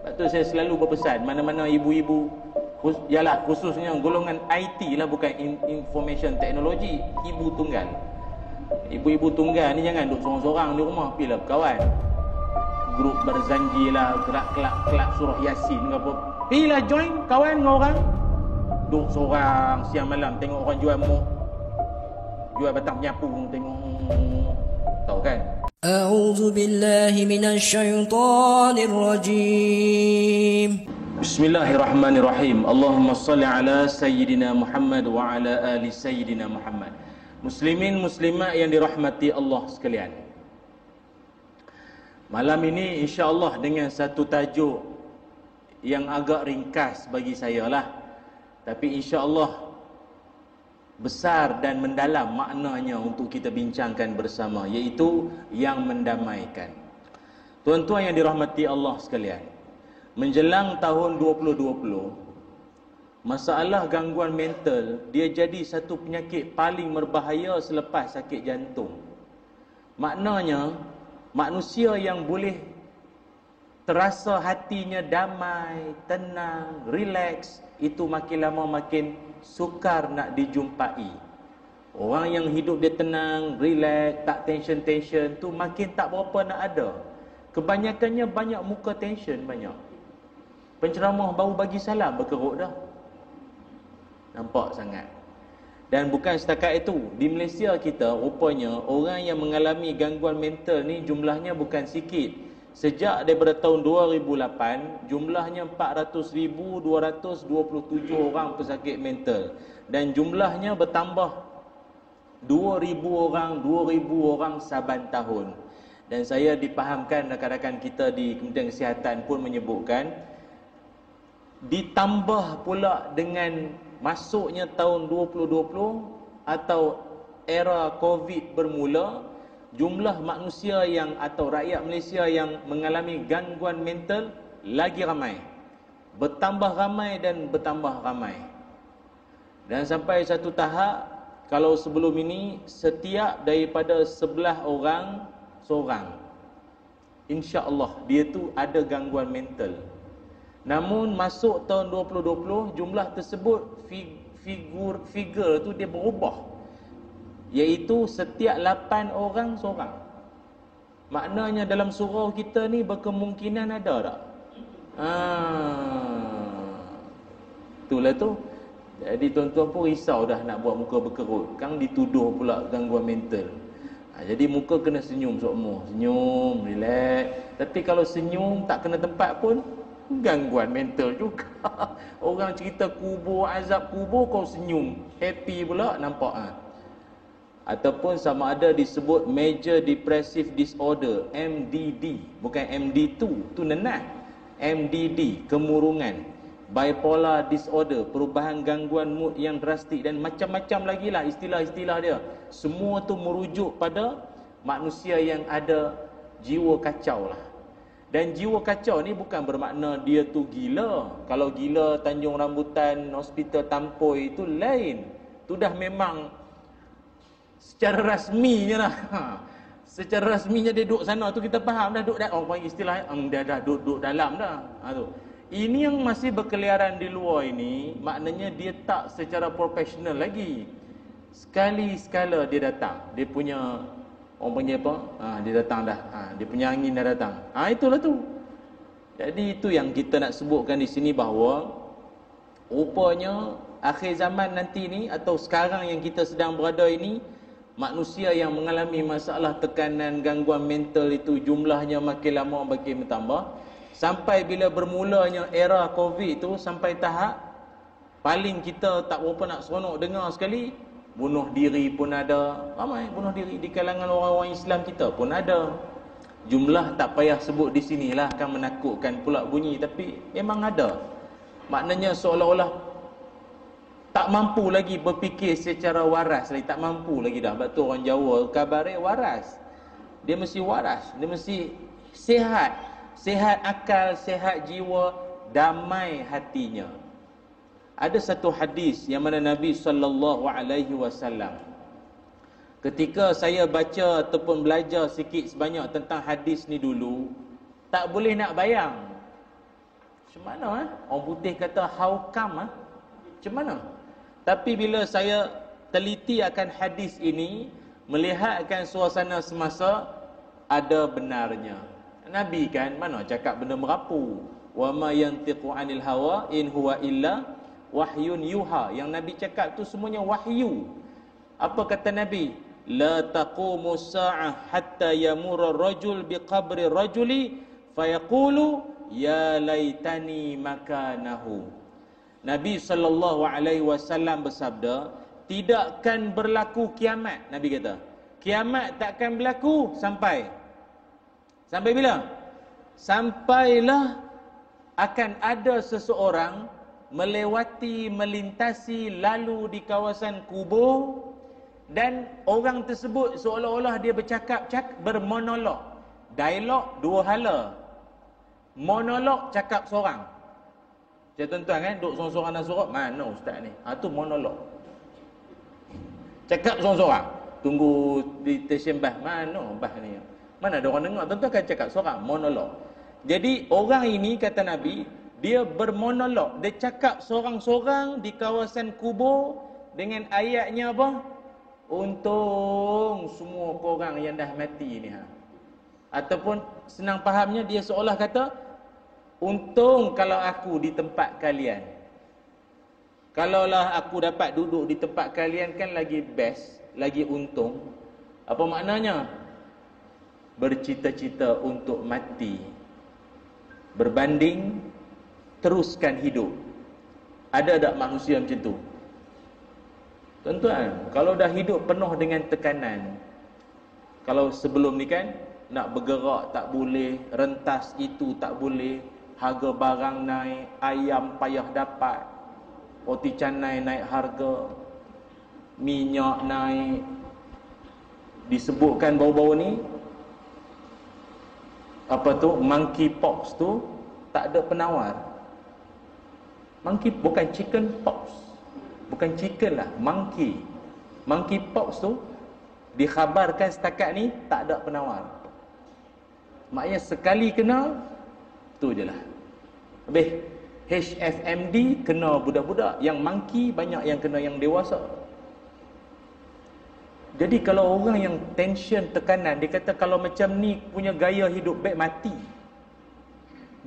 Sebab tu saya selalu berpesan, mana-mana ibu-ibu, yalah khususnya golongan IT lah, bukan information technology, ibu tunggal. Ibu-ibu tunggal ni jangan duduk sorang-sorang di rumah, pilih kawan. Grup berzanji lah, kelak surah Yasin ke apa. Pilih join kawan dengan orang. Duduk seorang siang malam tengok orang jual jual batang penyapu, tengok. Tahu kan? A'udzu billahi minasyaitonir rajim. Bismillahirrahmanirrahim. Allahumma salli ala sayyidina Muhammad wa ala ali sayyidina Muhammad. Muslimin muslimat yang dirahmati Allah sekalian, malam ini insya-Allah dengan satu tajuk yang agak ringkas bagi saya lah, tapi insya-Allah besar dan mendalam maknanya untuk kita bincangkan bersama, iaitu yang mendamaikan. Tuan-tuan yang dirahmati Allah sekalian, menjelang tahun 2020, masalah gangguan mental dia jadi satu penyakit paling berbahaya selepas sakit jantung. Maknanya manusia yang boleh terasa hatinya damai, tenang, relax, itu makin lama makin sukar nak dijumpai. Orang yang hidup dia tenang, relax, tak tension-tension tu makin tak berapa nak ada. Kebanyakannya banyak muka tension, banyak. Penceramah baru bagi salam berkerut dah. Nampak sangat. Dan bukan setakat itu, di Malaysia kita rupanya orang yang mengalami gangguan mental ni jumlahnya bukan sikit. Sejak daripada tahun 2008, jumlahnya 400,227 orang pesakit mental, dan jumlahnya bertambah 2,000 orang saban tahun. Dan saya dipahamkan rakan-rakan kita di Kementerian Kesihatan pun menyebutkan, ditambah pula dengan masuknya tahun 2020 atau era COVID bermula, jumlah manusia yang atau rakyat Malaysia yang mengalami gangguan mental lagi ramai. Bertambah ramai dan bertambah ramai. Dan sampai satu tahap, kalau sebelum ini setiap daripada 11 orang seorang, insya-Allah dia tu ada gangguan mental. Namun masuk tahun 2020, jumlah tersebut figure tu dia berubah, iaitu setiap 8 orang seorang. Maknanya dalam surau kita ni berkemungkinan ada tak? Itulah tu. Jadi tuan-tuan pun risau dah nak buat muka berkerut, kan dituduh pula gangguan mental. Jadi muka kena senyum semua, senyum, relax. Tapi kalau senyum tak kena tempat pun gangguan mental juga. Orang cerita kubur, azab kubur, kau senyum, happy pula, nampak Ataupun sama ada disebut Major Depressive Disorder, MDD, bukan MD2, tu nenah. MDD, kemurungan, bipolar disorder, perubahan gangguan mood yang drastik, dan macam-macam lagi lah istilah-istilah dia. Semua tu merujuk pada manusia yang ada jiwa kacau lah. Dan jiwa kacau ni bukan bermakna dia tu gila. Kalau gila Tanjung Rambutan, Hospital Tampoi itu lain. Tu dah memang secara rasminya lah. Secara rasminya dia duduk sana tu kita faham dah, duduk dah. Orang panggil istilah dia dah duduk dalam dah. Tu. Ini yang masih berkeliaran di luar ini, maknanya dia tak secara profesional lagi. Sekali-sekala dia datang, dia punya orang panggil apa? Dia datang dah. Dia punya angin dah datang. Itulah tu. Jadi itu yang kita nak sebutkan di sini, bahawa rupanya akhir zaman nanti ni atau sekarang yang kita sedang berada ini, manusia yang mengalami masalah tekanan, gangguan mental itu jumlahnya makin lama makin bertambah. Sampai bila bermulanya era COVID itu, sampai tahap paling kita tak berapa nak seronok dengar sekali, bunuh diri pun ada. Ramai bunuh diri di kalangan orang-orang Islam kita pun ada. Jumlah tak payah sebut di sinilah, akan menakutkan pula bunyi, tapi memang ada. Maknanya seolah-olah tak mampu lagi berfikir secara waras lagi, tak mampu lagi dah. Sebab tu orang Jawa kabarnya waras. Dia mesti waras, dia mesti sihat, sihat akal, sihat jiwa, damai hatinya. Ada satu hadis yang mana Nabi SAW, ketika saya baca ataupun belajar sikit sebanyak tentang hadis ni dulu, tak boleh nak bayang. Macam mana orang putih kata how come Macam mana? Tapi bila saya teliti akan hadis ini, melihatkan suasana semasa, ada benarnya. Nabi kan mana cakap benda merapu. Wa ma yantiqu 'anil hawa in huwa illa wahyun yuha. Yang Nabi cakap tu semuanya wahyu. Apa kata Nabi? La taqumu sa'ah hatta yamurra rajul biqabri rajuli fayaqulu ya laitani makanahu. Nabi SAW bersabda, tidakkan berlaku kiamat. Nabi kata, kiamat takkan berlaku sampai bila? Sampailah akan ada seseorang melintasi lalu di kawasan kubur, dan orang tersebut seolah-olah dia bermonolog. Dialog dua hala. Monolog cakap seorang. Macam tuan-tuan kan, duduk seorang-seorang dan surat, mana ustaz ni? Tu monolog. Cakap seorang-seorang. Tunggu di stesen bas, mana bas ni? Mana ada orang dengar? Tuan-tuan kan cakap seorang, monolog. Jadi orang ini kata Nabi, dia bermonolog. Dia cakap seorang-seorang di kawasan kubur dengan ayatnya apa? Untung semua korang yang dah mati ni Ataupun senang fahamnya, dia seolah kata, untung kalau aku di tempat kalian. Kalaulah aku dapat duduk di tempat kalian kan lagi best, lagi untung. Apa maknanya? Bercita-cita untuk mati berbanding teruskan hidup. Ada tak manusia macam tu? Tuan-tuan, kalau dah hidup penuh dengan tekanan, kalau sebelum ni kan nak bergerak tak boleh, rentas itu tak boleh, harga barang naik, ayam payah dapat, roti canai naik harga, minyak naik. Disebutkan baru-baru ni monkeypox tu tak ada penawar. Monkey bukan chicken pox. Bukan chicken lah, monkeypox tu dikhabarkan setakat ni tak ada penawar. Maknanya sekali kena tu je lah. Habis HFMD kena budak-budak, yang monkey banyak yang kena yang dewasa. Jadi kalau orang yang tension, tekanan, dia kata kalau macam ni punya gaya hidup, baik mati.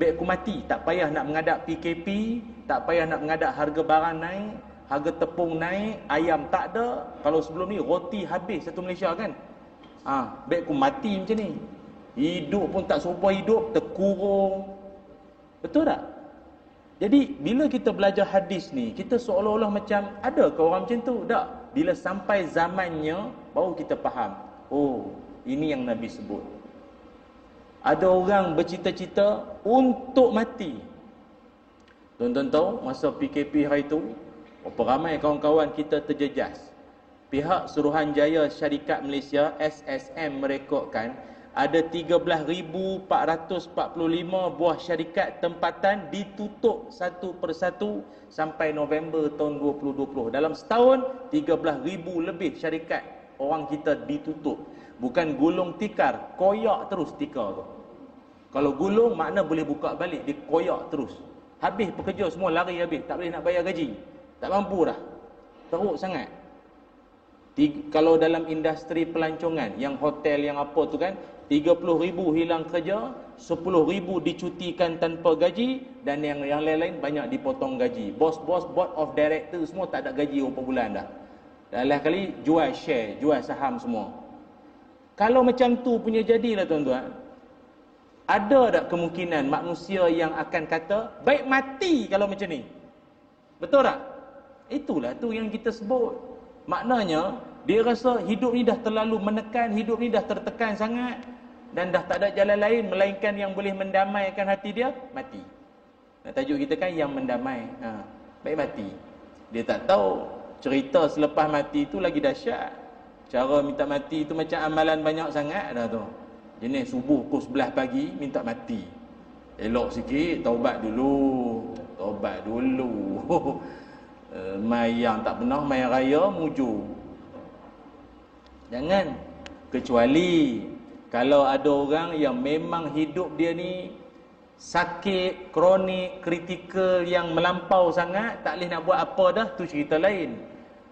Baik aku mati, tak payah nak menghadap PKP, tak payah nak menghadap harga barang naik, harga tepung naik, ayam tak ada. Kalau sebelum ni roti habis satu Malaysia kan. Baik aku mati macam ni. Hidup pun tak serupa hidup, terkurung. Betul tak? Jadi bila kita belajar hadis ni, kita seolah-olah macam ada ke orang macam tu? Tak. Bila sampai zamannya, baru kita faham. Oh, ini yang Nabi sebut. Ada orang bercita-cita untuk mati. Tuan-tuan tahu, masa PKP hari tu, berapa ramai kawan-kawan kita terjejas. Pihak Suruhanjaya Syarikat Malaysia, SSM, merekodkan ada 13,445 buah syarikat tempatan ditutup satu persatu sampai November tahun 2020. Dalam setahun 13,000 lebih syarikat orang kita ditutup. Bukan gulung tikar, koyak terus tikar tu. Kalau gulung makna boleh buka balik, dia koyak terus. Habis pekerja semua lari habis, tak boleh nak bayar gaji. Tak mampu dah. Teruk sangat. Kalau dalam industri pelancongan, yang hotel, yang apa tu kan, 30,000 hilang kerja, 10,000 dicutikan tanpa gaji, dan yang lain-lain banyak dipotong gaji. Bos-bos, board of director semua tak ada gaji berapa bulan dah. Dan lain kali jual share, jual saham semua. Kalau macam tu punya jadilah tuan-tuan, ada tak kemungkinan manusia yang akan kata baik mati kalau macam ni? Betul tak? Itulah tu yang kita sebut. Maknanya dia rasa hidup ni dah terlalu menekan, hidup ni dah tertekan sangat, dan dah tak ada jalan lain melainkan yang boleh mendamaikan hati dia, mati. Nak tajuk kita kan yang mendamai. Baik mati. Dia tak tahu cerita selepas mati tu lagi dahsyat. Cara minta mati tu macam amalan banyak sangat dah tu. Jenis subuh pukul 11 pagi minta mati. Elok sikit, taubat dulu. Taubat dulu. Mayang tak pernah, mayang raya mujur. Jangan. Kecuali kalau ada orang yang memang hidup dia ni Sakit, kronik, kritikal yang melampau sangat, tak boleh nak buat apa dah, tu cerita lain.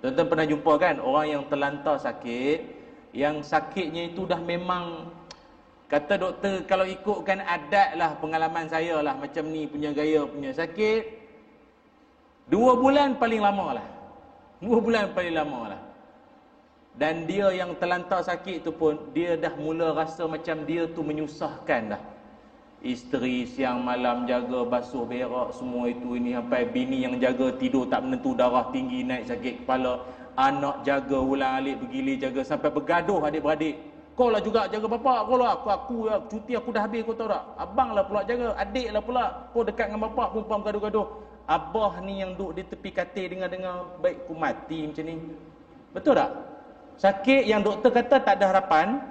Tuan-tuan pernah jumpa kan orang yang terlantar sakit, yang sakitnya itu dah memang, kata doktor, kalau ikutkan adat lah, pengalaman saya lah, macam ni punya gaya punya sakit, 2 bulan paling lama lah. 2 bulan paling lama lah. Dan dia yang terlantar sakit tu pun, dia dah mula rasa macam dia tu menyusahkan dah. Isteri siang malam jaga, basuh berak, semua itu ini, sampai bini yang jaga tidur tak menentu, darah tinggi, naik sakit kepala, anak jaga, ulang alik bergilir jaga, sampai bergaduh adik-beradik. Kau lah juga jaga bapak, kau lah, aku cuti aku dah habis, kau tahu tak? Abang lah pula jaga, adik lah pula, kau dekat dengan bapak, perempuan bergaduh-gaduh. Abah ni yang duduk di tepi katil dengar-dengar, baik ku mati macam ni. Betul tak? Sakit yang doktor kata tak ada harapan,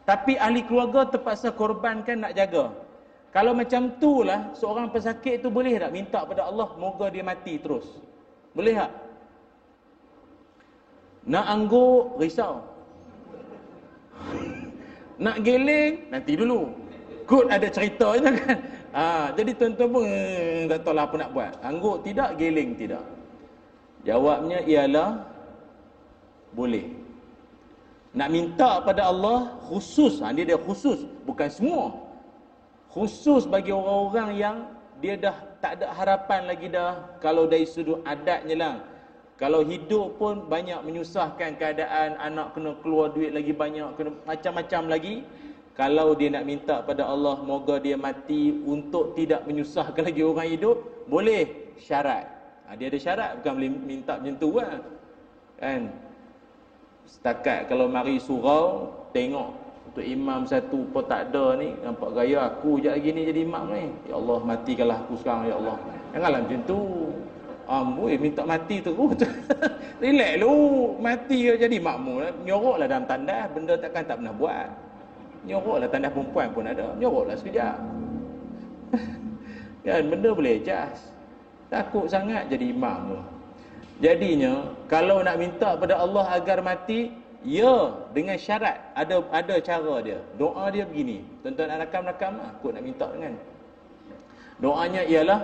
tapi ahli keluarga terpaksa korbankan nak jaga. Kalau macam tu lah, seorang pesakit tu boleh tak minta pada Allah, moga dia mati terus? Boleh tak? Nak angguk, risau. Nak geleng, nanti dulu. Kot ada cerita je kan. Jadi tuan-tuan pun tak tahu lah apa nak buat. Angguk tidak, geleng tidak. Jawabnya ialah boleh. Nak minta pada Allah khusus, dia khusus, bukan semua. Khusus bagi orang-orang yang dia dah tak ada harapan lagi dah. Kalau dari sudut adatnya lah, kalau hidup pun banyak menyusahkan keadaan, anak kena keluar duit lagi banyak, kena macam-macam lagi. Kalau dia nak minta pada Allah moga dia mati untuk tidak menyusahkan lagi orang hidup, boleh, syarat. Dia ada syarat, bukan boleh minta macam tu lah. Kan? Setakat kalau mari surau, tengok untuk imam satu pun tak ada ni, nampak gaya aku je lagi ni jadi imam ni. Ya Allah, matikanlah aku sekarang, ya Allah. Janganlah macam tu. Minta mati terus. Relax lu, mati je jadi makmum. Nyoroklah dalam tandas, benda takkan tak pernah buat. Nyoroklah tandas perempuan pun ada. Nyoroklah sekejap. Kan, benda boleh adjust. Takut sangat jadi imam tu. Jadinya, kalau nak minta pada Allah agar mati, ya, dengan syarat. Ada cara dia. Doa dia begini. Tuan-tuan nak rakam-rakam lah. Aku nak minta dengan. Doanya ialah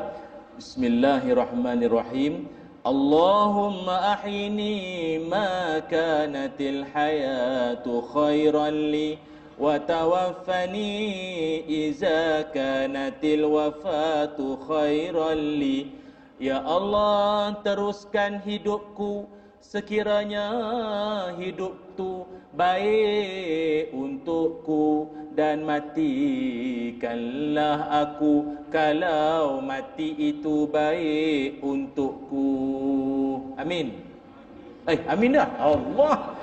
Bismillahirrahmanirrahim. Allahumma ahini ma kanatil hayatu khairan li wa tawaffani iza kanatil wafatu khairan li. Ya Allah, teruskan hidupku sekiranya hidup tu baik untukku, dan matikanlah aku kalau mati itu baik untukku. Amin. Amin dah. Allah.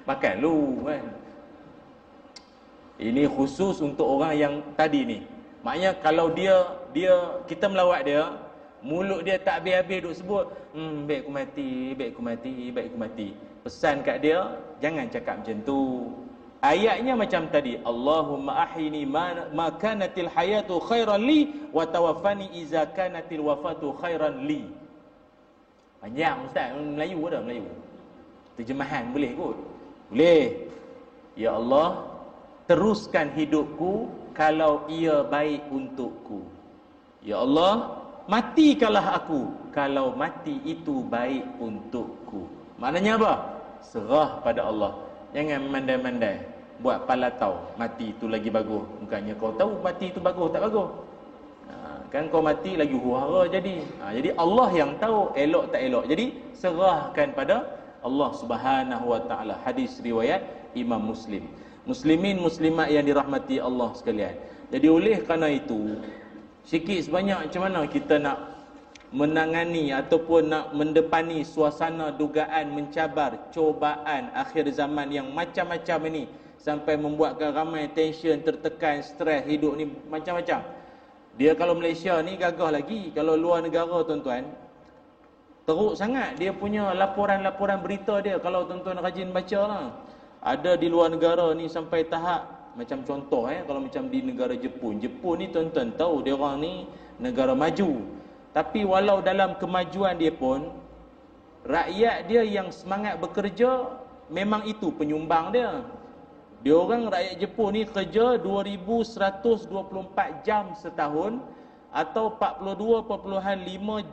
Makan lu kan. Ini khusus untuk orang yang tadi ni. Maknanya kalau dia kita melawat dia, mulut dia tak habis-habis duk sebut, baik ku mati, baik ku mati, baik ku mati. Pesan kat dia, jangan cakap macam tu. Ayatnya macam tadi, Allahumma ahini ma kanatil hayatu khairan li wa tawaffani iza kanatil wafatu khairan li. Panjang ustaz, Melayu ada Melayu. Terjemahan boleh kot? Boleh. Ya Allah, teruskan hidupku kalau ia baik untukku. Ya Allah, matikalah aku kalau mati itu baik untukku. Maknanya apa? Serah pada Allah. Jangan mandai-mandai buat palatau, mati itu lagi bagus. Bukannya kau tahu mati itu bagus tak bagus. Kan kau mati lagi huru-hara jadi. Jadi Allah yang tahu elok tak elok. Jadi serahkan pada Allah Subhanahu wa taala. Hadis riwayat Imam Muslim. Muslimin muslimat yang dirahmati Allah sekalian. Jadi oleh kerana itu, sikit sebanyak macam mana kita nak menangani ataupun nak mendepani suasana dugaan mencabar, cobaan akhir zaman yang macam-macam ini, sampai membuatkan ramai tension, tertekan, stres, hidup ni macam-macam. Dia kalau Malaysia ni gagah lagi. Kalau luar negara tuan-tuan, teruk sangat dia punya laporan-laporan berita dia. Kalau tuan-tuan rajin baca lah, ada di luar negara ni sampai tahap macam contoh kalau macam di negara Jepun. Jepun ni tuan-tuan tahu dia orang ni negara maju. Tapi walau dalam kemajuan dia pun, rakyat dia yang semangat bekerja, memang itu penyumbang dia. Dia orang rakyat Jepun ni kerja 2124 jam setahun atau 42.5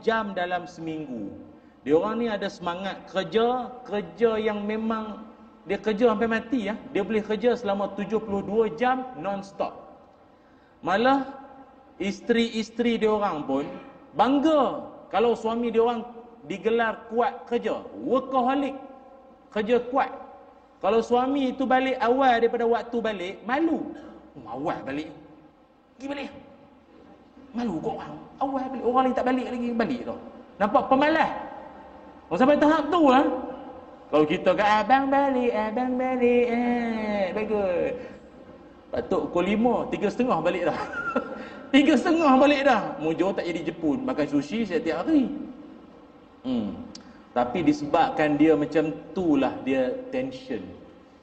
jam dalam seminggu. Dia orang ni ada semangat kerja yang memang dia kerja sampai mati ya. Dia boleh kerja selama 72 jam non-stop. Malah isteri-isteri dia orang pun bangga kalau suami dia orang digelar kuat kerja, workaholic, kerja kuat. Kalau suami itu balik awal daripada waktu balik, malu. Awal balik. Pergi balik. Malu kau orang. Awal balik. Orang lain tak balik lagi, balik tu. Nampak pemalas. Sampai tahap tu lah. Kalau kita kat abang balik, bagus. Patut pukul 5, 3.30 balik dah. 3.30 balik dah. Mujur tak jadi Jepun, makan sushi setiap hari. Tapi disebabkan dia macam tu lah, dia tension,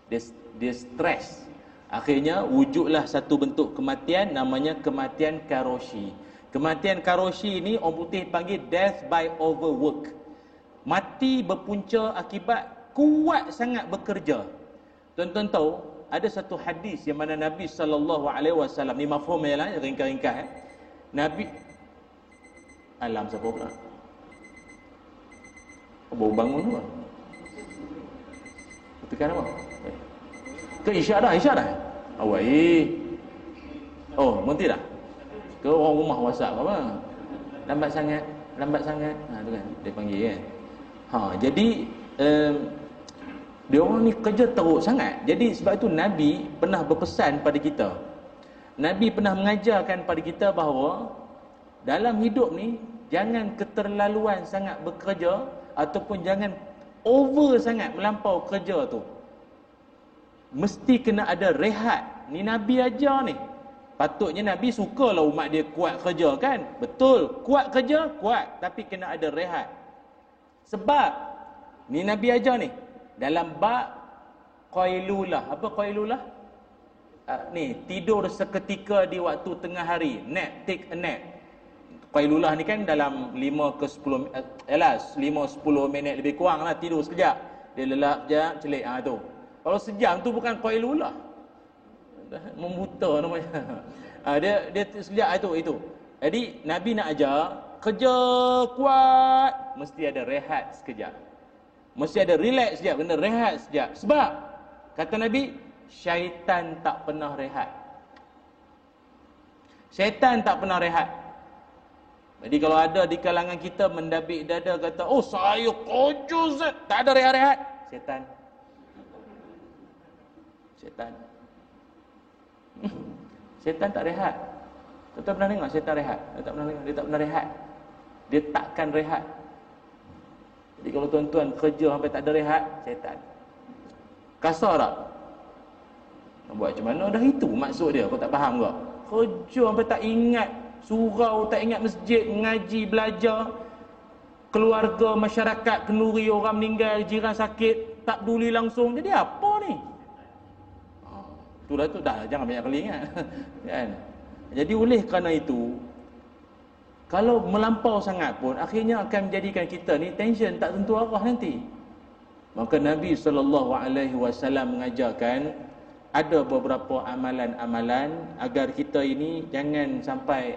dia stres. Akhirnya wujudlah satu bentuk kematian, namanya kematian karoshi. Kematian karoshi ni orang putih panggil death by overwork. Mati berpunca akibat kuat sangat bekerja. Tuan-tuan tahu ada satu hadis yang mana Nabi SAW ni mafhum ya lah, ringkas-ringkas Nabi alam siapa pula? Baru bangun tu lah. Tekan apa? Ke isyak dah? Awak oh, berhenti dah? Ke orang rumah WhatsApp apa? Lambat sangat. Tu kan, dia panggil kan. Jadi dia orang ni kerja teruk sangat. Jadi sebab itu Nabi pernah berpesan pada kita. Nabi pernah mengajarkan pada kita bahawa dalam hidup ni jangan keterlaluan sangat bekerja ataupun jangan over sangat melampau kerja tu. Mesti kena ada rehat. Ni Nabi ajar ni. Patutnya Nabi sukalah umat dia kuat kerja kan? Betul, kuat kerja, kuat, tapi kena ada rehat. Sebab ni Nabi ajar ni dalam bab qailulah. Apa qailulah? Ni tidur seketika di waktu tengah hari, nap, take a nap. Qailulah ni kan dalam 5 ke 10 5-10 minit lebih kurang lah, tidur sekejap. Dia lelap sekejap, celik tu. Kalau sejam tu bukan qailulah. Membuta namanya. Dia sekejap itu. Jadi Nabi nak ajar kerja kuat, mesti ada rehat sekejap. Mesti ada relax sekejap, kena rehat sekejap. Sebab kata Nabi, syaitan tak pernah rehat. Syaitan tak pernah rehat. Jadi kalau ada di kalangan kita mendabik dada kata, oh saya kerja Zat, tak ada rehat-rehat. Syaitan. Syaitan tak rehat. Tuan-tuan pernah tengok syaitan rehat? Dia tak pernah rehat. Dia takkan rehat. Jadi kalau tuan-tuan kerja sampai tak ada rehat, syaitan. Kasar tak? Nak buat macam mana? Dah itu maksud dia, kau tak faham ke? Kerja sampai tak ingat surau, tak ingat masjid, mengaji, belajar, keluarga, masyarakat, kenduri, orang meninggal, jiran sakit, tak peduli langsung. Jadi apa ni? Itulah tu dah, jangan banyak kali ingat. Kan? Jadi oleh kerana itu, kalau melampau sangat pun akhirnya akan menjadikan kita ni tension, tak tentu arah nanti. Maka Nabi SAW mengajarkan ada beberapa amalan-amalan agar kita ini jangan sampai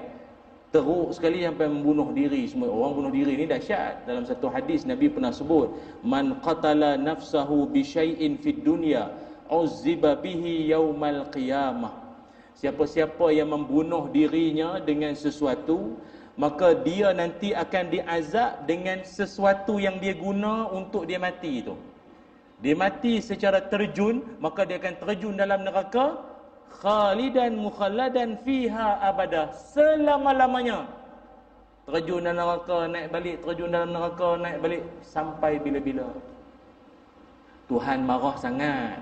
teruk sekali sampai membunuh diri. Semua orang bunuh diri ni dahsyat. Dalam satu hadis Nabi pernah sebut, man qatala nafsahu bi syai'in fid dunya uzziba bihi yaumal qiyamah. Siapa-siapa yang membunuh dirinya dengan sesuatu, maka dia nanti akan diazab dengan sesuatu yang dia guna untuk dia mati itu. Dia mati secara terjun, maka dia akan terjun dalam neraka khalidan mukhalladan fiha abada, selama-lamanya. Terjun dalam neraka, naik balik, terjun dalam neraka, naik balik, sampai bila-bila. Tuhan marah sangat.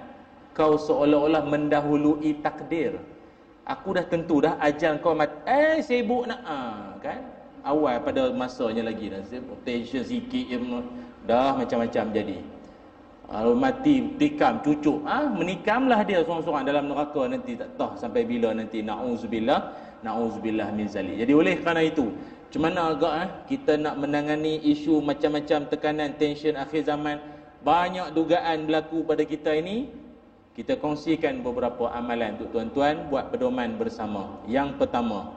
Kau seolah-olah mendahului takdir. Aku dah tentu dah ajal kau mati. Sibuk nak kan? Awal pada masanya lagi dah tension sikit dah macam-macam jadi. Kalau mati tikam cucuk, menikamlah dia seorang-seorang dalam neraka nanti tak tahu sampai bila nanti. Na'udzubillah min zalik. Jadi oleh kerana itu, macam mana agak kita nak menangani isu macam-macam tekanan, tension akhir zaman, banyak dugaan berlaku pada kita ini. Kita kongsikan beberapa amalan untuk tuan-tuan buat pedoman bersama. Yang pertama,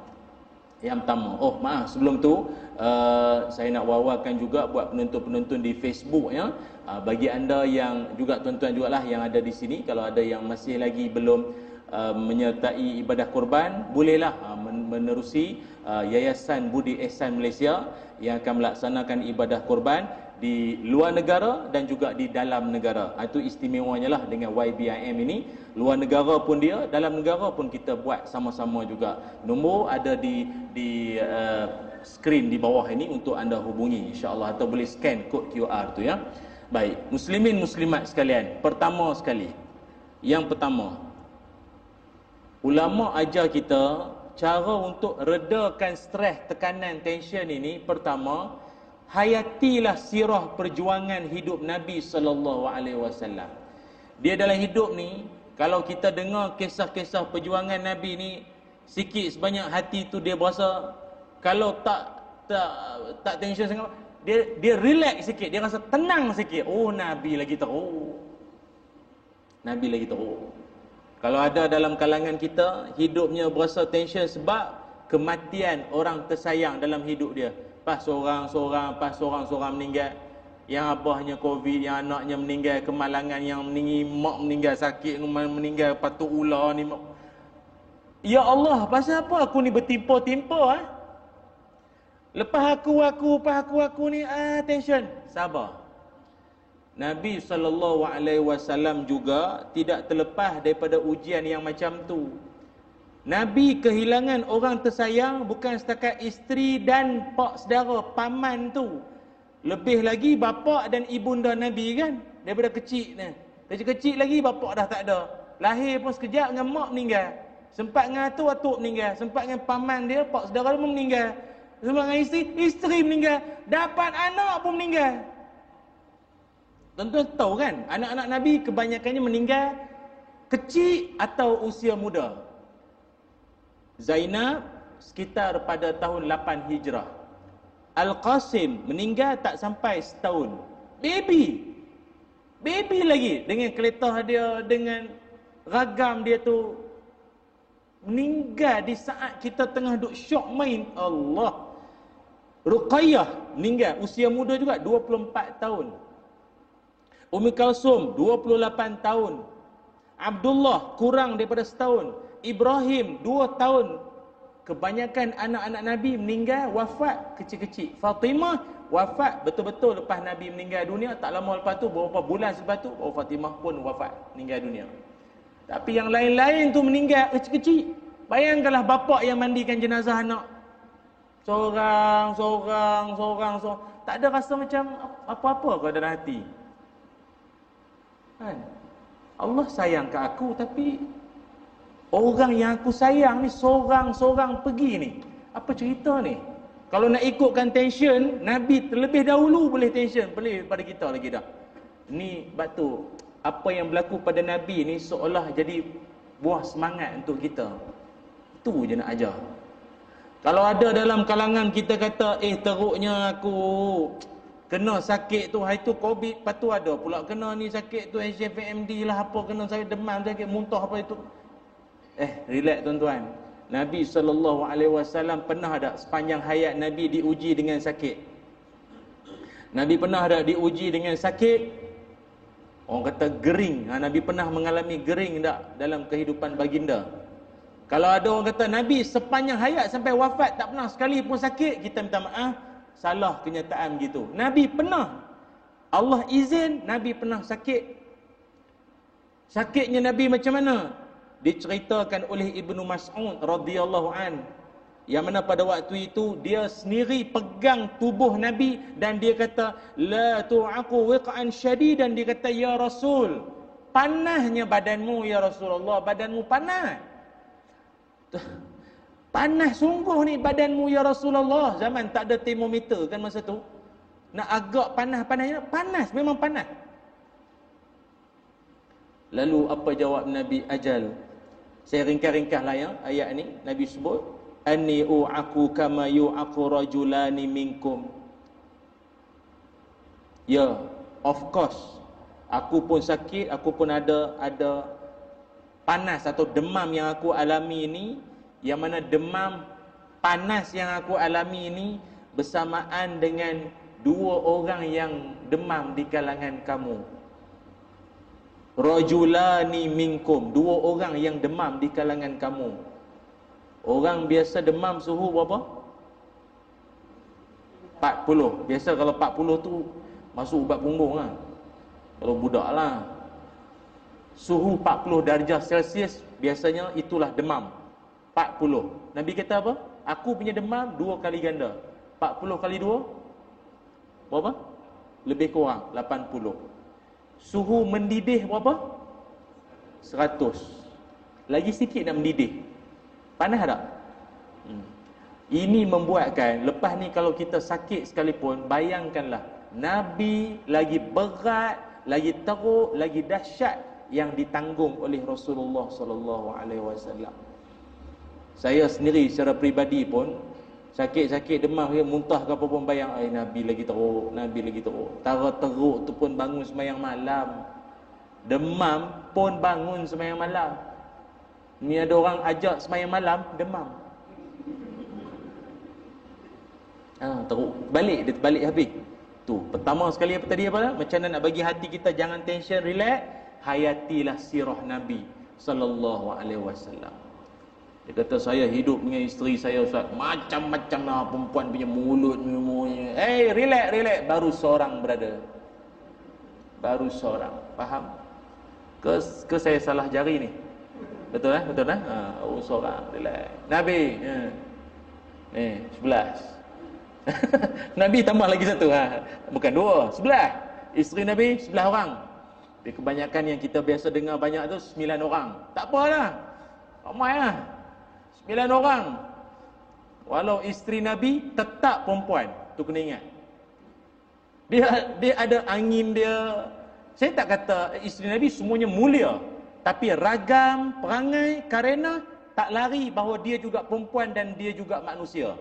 oh maaf, sebelum tu saya nak wawarkan juga buat penonton-penonton di Facebook ya. Bagi anda yang juga tuan-tuan jugalah yang ada di sini, kalau ada yang masih lagi belum menyertai ibadah kurban, bolehlah menerusi Yayasan Budi Ehsan Malaysia yang akan melaksanakan ibadah kurban di luar negara dan juga di dalam negara. Itu istimewanya lah dengan YBIM ini. Luar negara pun dia, dalam negara pun kita buat sama-sama juga. Nombor ada di skrin di bawah ini untuk anda hubungi insya-Allah, atau boleh scan kod QR tu ya. Baik, muslimin muslimat sekalian, pertama sekali, yang pertama, ulama ajar kita cara untuk redakan stres, tekanan, tension ini. Pertama, hayatilah sirah perjuangan hidup Nabi SAW. Dia dalam hidup ni, kalau kita dengar kisah-kisah perjuangan Nabi ni, sikit sebanyak hati tu dia berasa, kalau tak tension sangat, dia relax sikit, dia rasa tenang sikit. Oh, Nabi lagi teruk. Nabi lagi teruk. Kalau ada dalam kalangan kita hidupnya berasa tension sebab kematian orang tersayang dalam hidup dia, pas seorang-seorang meninggal, yang abahnya Covid, yang anaknya meninggal, kemalangan yang meninggi, mak meninggal sakit, meninggal patuk ular ni. Ya Allah, pasal apa aku ni bertimpa-timpa Lepas aku ni tension. Sabar. Nabi SAW juga tidak terlepas daripada ujian yang macam tu. Nabi kehilangan orang tersayang bukan setakat isteri dan pak saudara, paman tu. Lebih lagi bapa dan ibunda Nabi kan, daripada kecil ni. Kecil-kecil lagi bapa dah tak ada. Lahir pun sekejap dengan mak meninggal. Sempat dengan atuk meninggal. Sempat dengan paman dia, pak saudara dia pun meninggal. Sempat dengan isteri meninggal. Dapat anak pun meninggal. Tuan-tuan tahu kan, anak-anak Nabi kebanyakannya meninggal kecil atau usia muda. Zainab sekitar pada tahun 8 Hijrah. Al-Qasim meninggal tak sampai setahun. Baby lagi, dengan keletah dia, dengan ragam dia tu, meninggal di saat kita tengah duk syok main. Allah. Ruqayyah meninggal usia muda juga, 24 tahun. Ummi Kalsum 28 tahun. Abdullah kurang daripada setahun. Ibrahim 2 tahun. Kebanyakan anak-anak Nabi meninggal, wafat kecil-kecil. Fatimah wafat betul-betul lepas Nabi meninggal dunia. Tak lama lepas tu, beberapa bulan selepas tu, baru Fatimah pun wafat, meninggal dunia. Tapi yang lain-lain tu meninggal kecil-kecil. Bayangkanlah bapa yang mandikan jenazah anak. Seorang. Tak ada rasa macam apa-apa ke dalam hati. Kan? Allah sayang ke aku, tapi orang yang aku sayang ni seorang-seorang pergi ni. Apa cerita ni? Kalau nak ikutkan tension, Nabi terlebih dahulu boleh tension, boleh pada kita lagi dah. Ni batu apa yang berlaku pada Nabi ni seolah jadi buah semangat untuk kita. Itu je nak ajar. Kalau ada dalam kalangan kita kata, teruknya aku kena sakit tu, hari tu Covid, lepas tu ada pula kena ni sakit tu HFMD lah, apa kena saya demam, sakit muntah apa itu. Relax tuan-tuan. Nabi SAW pernah tak sepanjang hayat Nabi diuji dengan sakit? Nabi pernah tak diuji dengan sakit? Orang kata gering. Nabi pernah mengalami gering tak dalam kehidupan baginda? Kalau ada orang kata Nabi sepanjang hayat sampai wafat tak pernah sekali pun sakit, kita minta maaf, salah kenyataan gitu. Nabi pernah. Allah izin Nabi pernah sakit. Sakitnya Nabi macam mana? Diceritakan oleh Ibnu Mas'ud radhiyallahu an, yang mana pada waktu itu dia sendiri pegang tubuh Nabi dan dia kata la tu'aqu wiq'an syadidan. Dia kata, ya Rasul, panasnya badanmu ya Rasulullah, badanmu panas. Panas sungguh ni badanmu ya Rasulullah. Zaman tak ada termometer kan masa tu. Nak agak panas-panasnya, panas, memang panas. Lalu apa jawab Nabi? Ajal. Saya ringkas-ringkaslah ya ayat ni. Nabi sebut, anni u'aku kama yu'aku rajulani minkum. Ya, of course. Aku pun sakit, aku pun ada panas atau demam yang aku alami ini, yang mana demam panas yang aku alami ini bersamaan dengan 2 orang yang demam di kalangan kamu. Rajulani minkum, 2 orang yang demam di kalangan kamu. Orang biasa demam suhu berapa? 40. Biasa kalau 40 tu masuk ubat punggung lah. Kalau budak lah. Suhu 40 darjah Celsius biasanya itulah demam. 40. Nabi kata apa? Aku punya demam 2 kali ganda. 40 kali 2 berapa? Lebih kurang 80. Suhu mendidih berapa? 100. Lagi sikit nak mendidih. Panas tak? Ini membuatkan lepas ni kalau kita sakit sekalipun, bayangkanlah Nabi lagi berat, lagi teruk, lagi dahsyat yang ditanggung oleh Rasulullah sallallahu alaihi wasallam. Saya sendiri secara peribadi pun sakit-sakit demam ke muntah ke apa pun bayang, Nabi lagi teruk, Nabi lagi teruk. Tara teruk tu pun bangun sembahyang malam. Demam pun bangun sembahyang malam. Ni ada orang ajak sembahyang malam demam. Teruk. Balik, dia terbalik habis. Tu, pertama sekali apa tadi apa? Macam mana nak bagi hati kita jangan tension, relax. Hayatilah sirah Nabi sallallahu alaihi wasallam. Dia kata saya hidup dengan isteri saya Ustaz, macam-macam lah perempuan punya mulut semuanya. Relax, baru seorang brother. Baru seorang. Faham? Ke saya salah jari ni? Betul eh? Betul eh? Baru seorang, relax. Nabi, 11. Nabi tambah lagi satu, bukan 2, 11. Isteri Nabi 11 orang. Tapi kebanyakan yang kita biasa dengar banyak tu 9 orang. Tak apalah. Ramai lah. 9 orang. Walau isteri Nabi tetap perempuan. Tu kena ingat. Dia ada angin dia. Saya tak kata isteri Nabi semuanya mulia. Tapi ragam, perangai, karena tak lari bahawa dia juga perempuan dan dia juga manusia.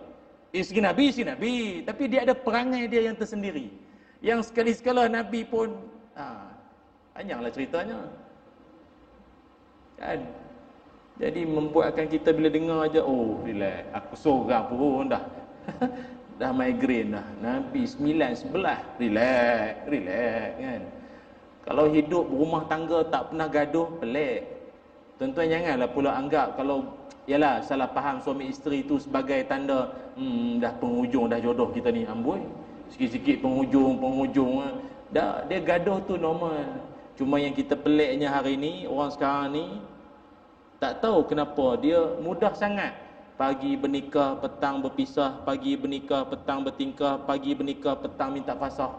Isteri Nabi. Tapi dia ada perangai dia yang tersendiri. Yang sekali-sekala Nabi pun panjanglah ceritanya. Kan? Jadi membuatkan kita bila dengar aja, relax, aku seorang pun dah dah migraine dah. Nabi 9, 11, relax kan. Kalau hidup berumah tangga tak pernah gaduh, pelik. Tuan-tuan janganlah pula anggap kalau yalah salah faham suami isteri itu sebagai tanda dah penghujung dah jodoh kita ni amboi. Sikit-sikit penghujung dah, dia gaduh tu normal. Cuma yang kita peliknya hari ni, orang sekarang ni tak tahu kenapa dia mudah sangat. Pagi bernikah, petang berpisah, pagi bernikah, petang bertingkah, pagi bernikah, petang minta fasakh.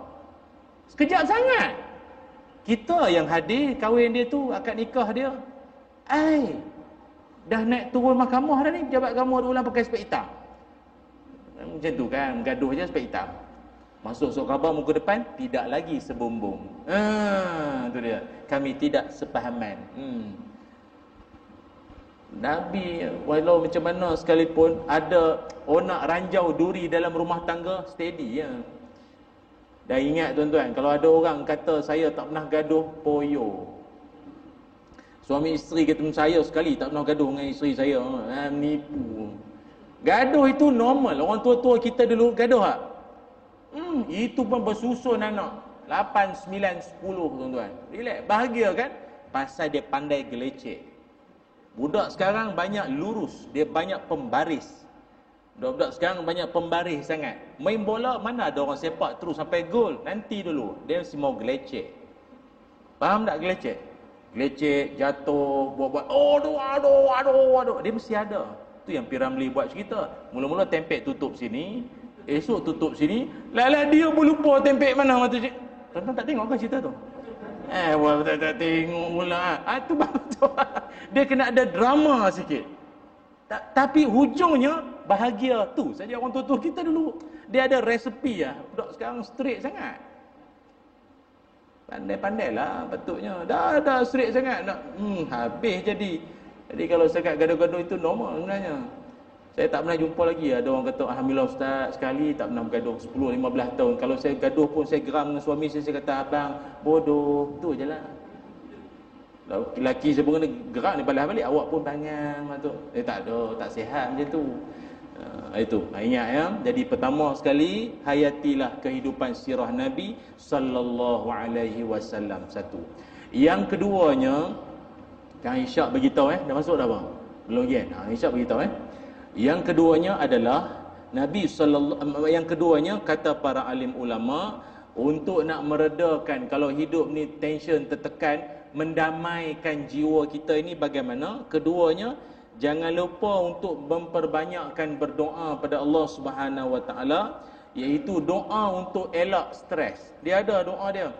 Sekejap sangat. Kita yang hadir kahwin dia tu, akad nikah dia, dah naik turun mahkamah dah ni, pejabat kamu ada ulang pakai spek hitam. Macam tu kan, gaduh je spek hitam. Masuk surat khabar muka depan, tidak lagi sebumbung. Tu dia. Kami tidak sepahaman. Nabi walau macam mana sekalipun ada onak ranjau duri dalam rumah tangga, steady ya. Dan ingat tuan-tuan, kalau ada orang kata saya tak pernah gaduh, poyo. Suami isteri kata saya sekali tak pernah gaduh dengan isteri saya, menipu. Gaduh itu normal. Orang tua-tua kita dulu gaduh tak? Itu pun bersusun anak 8, 9, 10 tuan-tuan. Relax, bahagia kan? Pasal dia pandai gelecek. Budak sekarang banyak lurus, dia banyak pembaris. Budak-budak sekarang banyak pembaris sangat. Main bola mana ada orang sepak terus sampai gol. Nanti dulu dia mesti mau gelecek. Faham tak gelecek? Gelecek, jatuh, buat-buat aduh. Dia mesti ada. Tu yang Piramli buat cerita. Mula-mula tempek tutup sini, esok tutup sini, lah dia pun lupa tempek mana mata cik. Tuan-tuan tak tengok ke cerita tu? Tak tengok pula. Tu betul. Dia kena ada drama sikit. Tapi hujungnya bahagia tu. Saja orang tua-tua kita dulu. Dia ada resepi lah. Budak sekarang straight sangat. Pandai-pandailah patutnya. Dah straight sangat. Habis jadi. Jadi kalau sekat gaduh-gaduh itu normal sebenarnya. Saya tak pernah jumpa lagi ada orang kata alhamdulillah ustaz sekali tak pernah bergaduh 10-15 tahun. Kalau saya gaduh pun saya geram dengan suami saya kata abang bodoh. Tu je lah. Lelaki siapa kena gerak ni balas balik, awak pun bangang tu. Tak ada, tak sihat macam tu. Itu ingat ya. Jadi pertama sekali, hayatilah kehidupan sirah Nabi sallallahu alaihi wasallam. Satu. Yang keduanya, Kang Isyak beritahu dah masuk dah bang? Belum lagi Isyak beritahu Yang keduanya adalah yang keduanya kata para alim ulama, untuk nak meredakan kalau hidup ni tension tertekan, mendamaikan jiwa kita ini bagaimana? Keduanya, jangan lupa untuk memperbanyakkan berdoa pada Allah Subhanahu Wa Taala, iaitu doa untuk elak stres. Dia ada doa dia,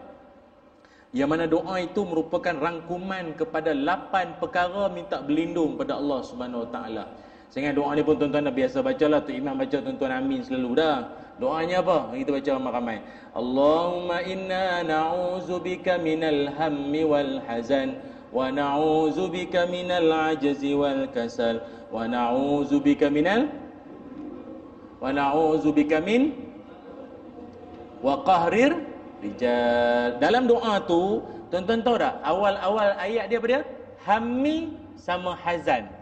yang mana doa itu merupakan rangkuman kepada 8 perkara minta berlindung pada Allah Subhanahu Wa Taala. Sehingga doa ni pun tuan-tuan dah biasa bacalah, tu imam baca, tuan-tuan amin selalu dah. Doanya apa? Kita baca ramai-ramai. Allahumma inna na'udzubika minal hammi wal hazan, wa na'udzubika minal ajzi wal kasal, wa na'udzubika min wa qahrir rijal. Dalam doa tu, tuan-tuan tahu tak? Awal-awal ayat dia apa dia? Hammi sama hazan.